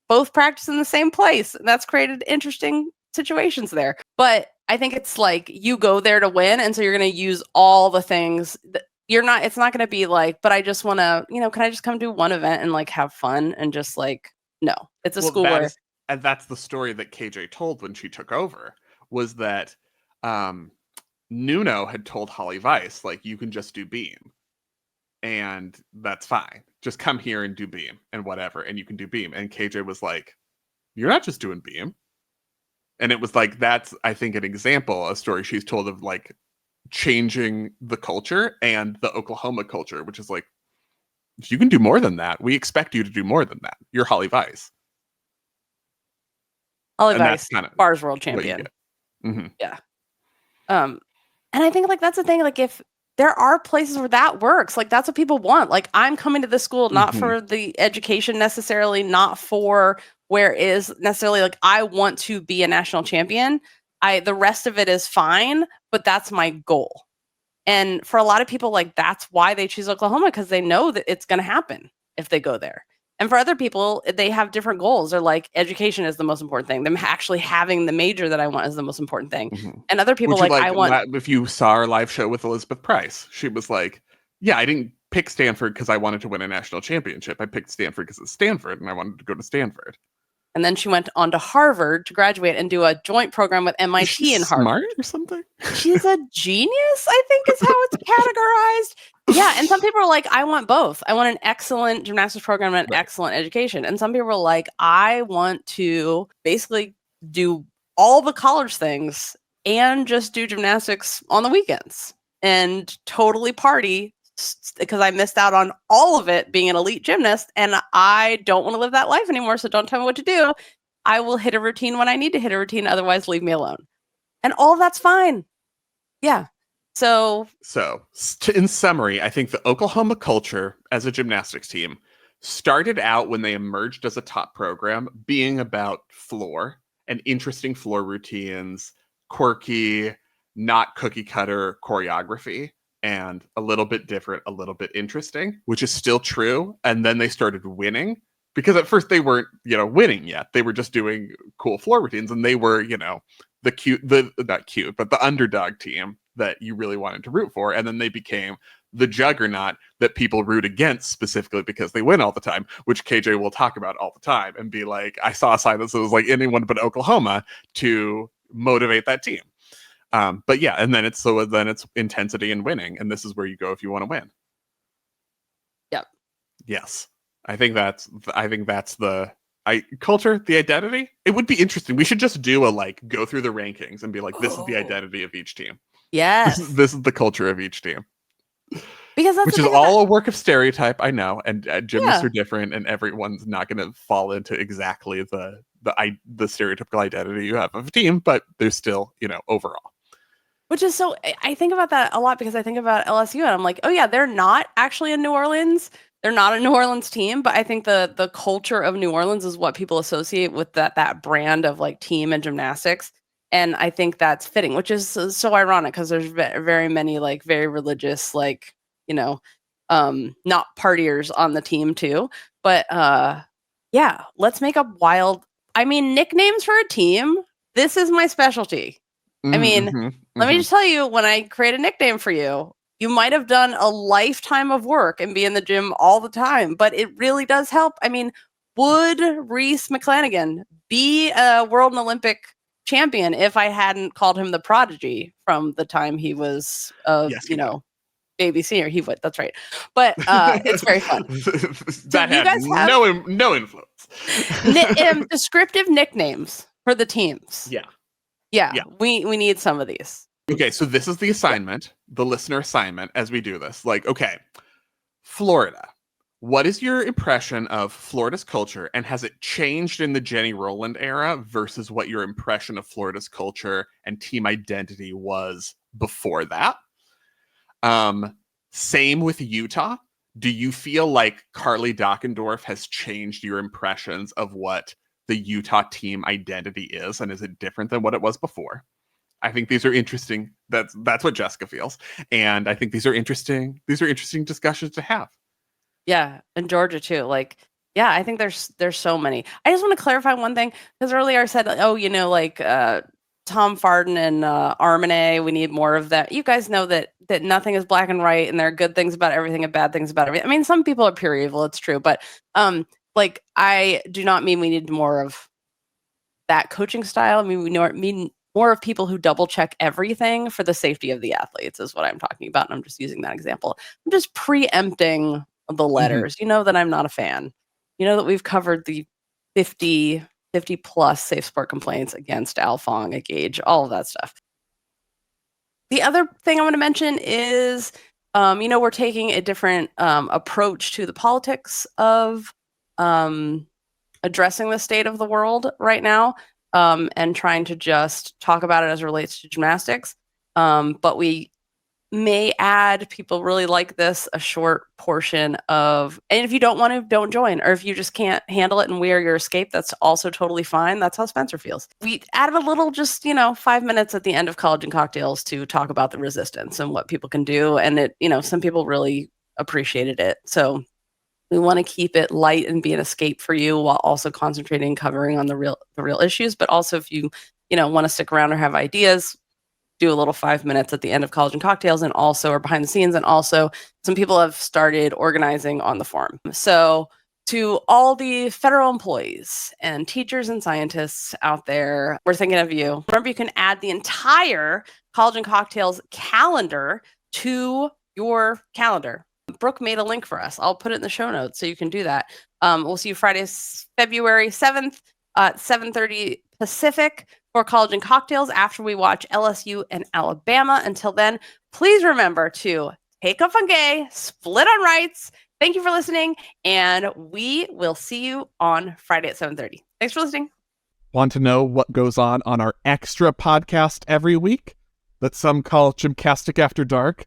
both practice in the same place. And that's created interesting situations there. But I think it's like, you go there to win. And so you're going to use all the things that it's not going to be like, but I just want to, you know, can I just come do one event and like have fun and just like, no, it's a school where. And that's the story that KJ told when she took over, was that Nuno had told Holly Weiss, like, you can just do beam. And that's fine. Just come here and do beam and whatever. And you can do beam. And KJ was like, you're not just doing beam. And it was like, that's, I think, an example, a story she's told of like changing the culture and the Oklahoma culture, which is like, if you can do more than that, we expect you to do more than that. You're Holly Weiss. Holly Weiss, bars world champion. Mm-hmm. Yeah. And I think like that's the thing. Like, if there are places where that works, like that's what people want. Like, I'm coming to this school not for the education necessarily, not for where it is necessarily. Like, I want to be a national champion. The rest of it is fine, but that's my goal. And for a lot of people, like, that's why they choose Oklahoma, because they know that it's going to happen if they go there. And for other people, they have different goals. They're like, education is the most important thing. Them actually having the major that I want is the most important thing. Mm-hmm. And other people I want. If you saw our live show with Elizabeth Price, she was like, yeah, I didn't pick Stanford because I wanted to win a national championship. I picked Stanford because it's Stanford and I wanted to go to Stanford. And then she went on to Harvard to graduate and do a joint program with MIT and Harvard. Smart or something? She's a genius, I think is how it's categorized. Yeah, and some people are like, I want both. I want an excellent gymnastics program and an excellent education. And some people are like, I want to basically do all the college things and just do gymnastics on the weekends and totally party, because I missed out on all of it being an elite gymnast, and I don't want to live that life anymore, so don't tell me what to do. I will hit a routine when I need to hit a routine. Otherwise, leave me alone. And all that's fine. Yeah. So in summary, I think the Oklahoma culture as a gymnastics team started out when they emerged as a top program being about floor and interesting floor routines, quirky, not cookie cutter choreography, and a little bit different, a little bit interesting, which is still true. And then they started winning because at first they weren't, winning yet. They were just doing cool floor routines, and they were, not cute, but the underdog team that you really wanted to root for. And then they became the juggernaut that people root against specifically because they win all the time, which KJ will talk about all the time and be like, I saw a sign that says like anyone but Oklahoma to motivate that team. But yeah, and then it's intensity and winning. And this is where you go if you want to win. Yep. Yes. I think that's the culture, the identity. It would be interesting. We should just do go through the rankings and be like, this is the identity of each team. Yes. This is the culture of each team. Because that's which is all a work of stereotype, I know, and gymnasts are different, and everyone's not going to fall into exactly the stereotypical identity you have of a team, but there's still, overall. Which is so, I think about that a lot because I think about LSU and I'm like, oh yeah, they're not actually in New Orleans. They're not a New Orleans team, but I think the culture of New Orleans is what people associate with that brand of like team and gymnastics. And I think that's fitting, which is so ironic because there's very many like very religious, like, not partiers on the team too. But yeah, let's make up nicknames for a team. This is my specialty. Let me just tell you, when I create a nickname for you, you might have done a lifetime of work and be in the gym all the time, but it really does help. Would Reese McClanagan be a world and Olympic champion if I hadn't called him the prodigy from the time he was, baby senior? He would. That's right. But it's very fun. That had no influence. Descriptive nicknames for the teams. Yeah. We need some of these. Okay, so this is the assignment, the listener assignment as we do this. Like, okay, Florida. What is your impression of Florida's culture, and has it changed in the Jenny Rowland era versus what your impression of Florida's culture and team identity was before that? Same with Utah. Do you feel like Carly Dockendorf has changed your impressions of what the Utah team identity is, and is it different than what it was before? I think these are interesting. That's what Jessica feels, and I think these are interesting discussions to have. Yeah, and Georgia too. Like, yeah, I think there's so many. I just want to clarify one thing because earlier I said, Tom Farden and Armane, we need more of that. You guys know that nothing is black and white, and there are good things about everything and bad things about everything. Some people are pure evil. It's true, but I do not mean we need more of that coaching style. We mean more of people who double check everything for the safety of the athletes is what I'm talking about. And I'm just using that example. I'm just preempting the letters. You know that I'm not a fan. You know that we've covered the 50 plus safe sport complaints against Al Fong, a Gage, all of that stuff. The other thing I want to mention is, we're taking a different approach to the politics of addressing the state of the world right now, and trying to just talk about it as it relates to gymnastics. But we may add, people really like this, a short portion of, and if you don't want to, don't join, or if you just can't handle it and wear your escape, that's also totally fine. That's how Spencer feels. We added a little, just 5 minutes at the end of College and Cocktails to talk about the resistance and what people can do, and it, some people really appreciated it. So we want to keep it light and be an escape for you while also concentrating, covering on the real issues. But also, if you want to stick around or have ideas, do a little 5 minutes at the end of College and Cocktails, and also or behind the scenes. And also, some people have started organizing on the forum. So to all the federal employees and teachers and scientists out there, we're thinking of you. Remember, you can add the entire College and Cocktails calendar to your calendar. Brooke made a link for us. I'll put it in the show notes so you can do that. We'll see you Friday, February 7th at 7:30 Pacific for College and Cocktails after we watch LSU and Alabama. Until then, please remember to take up on gay, split on rights. Thank you for listening, and we will see you on Friday at 7:30. Thanks for listening. Want to know what goes on our extra podcast every week that some call Gymnastic After Dark?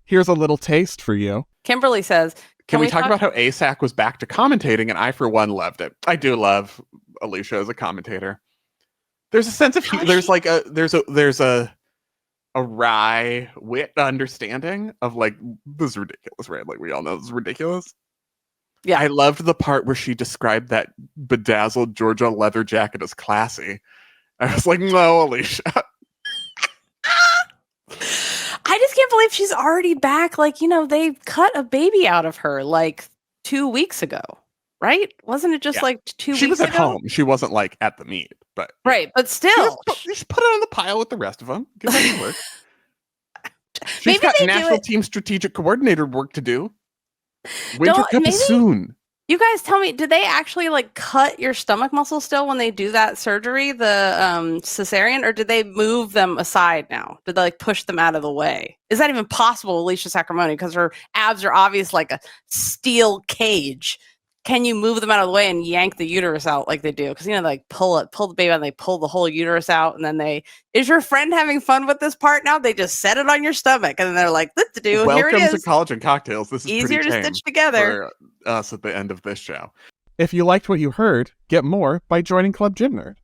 Here's a little taste for you. Kimberly says, Can we talk about how ASAC was back to commentating? And I, for one, loved it. I do love Alicia as a commentator. There's a sense of there's a wry wit understanding of like, this is ridiculous, right? Like, we all know this is ridiculous. Yeah. I loved the part where she described that bedazzled Georgia leather jacket as classy. I was like, no, Alicia. I just can't believe she's already back. Like, they cut a baby out of her like 2 weeks ago, right? Wasn't it just like 2 weeks ago? She was at home. She wasn't like at the meet, but right. But still, just put it on the pile with the rest of them. Give her any work. She's Maybe got they national team strategic coordinator work to do. Winter Cup is soon. You guys tell me, did they actually like cut your stomach muscle still when they do that surgery, the cesarean, or did they move them aside now? Did they like push them out of the way? Is that even possible, Alicia Sacramone? Because her abs are obvious like a steel cage. Can you move them out of the way and yank the uterus out like they do? Because they like pull the baby out and they pull the whole uterus out, and then is your friend having fun with this part now? They just set it on your stomach and then they're like, let's do. Welcome here it is. to College and Cocktails. This is easier pretty to stitch together for us at the end of this show. If you liked what you heard, get more by joining Club Gym Nerd.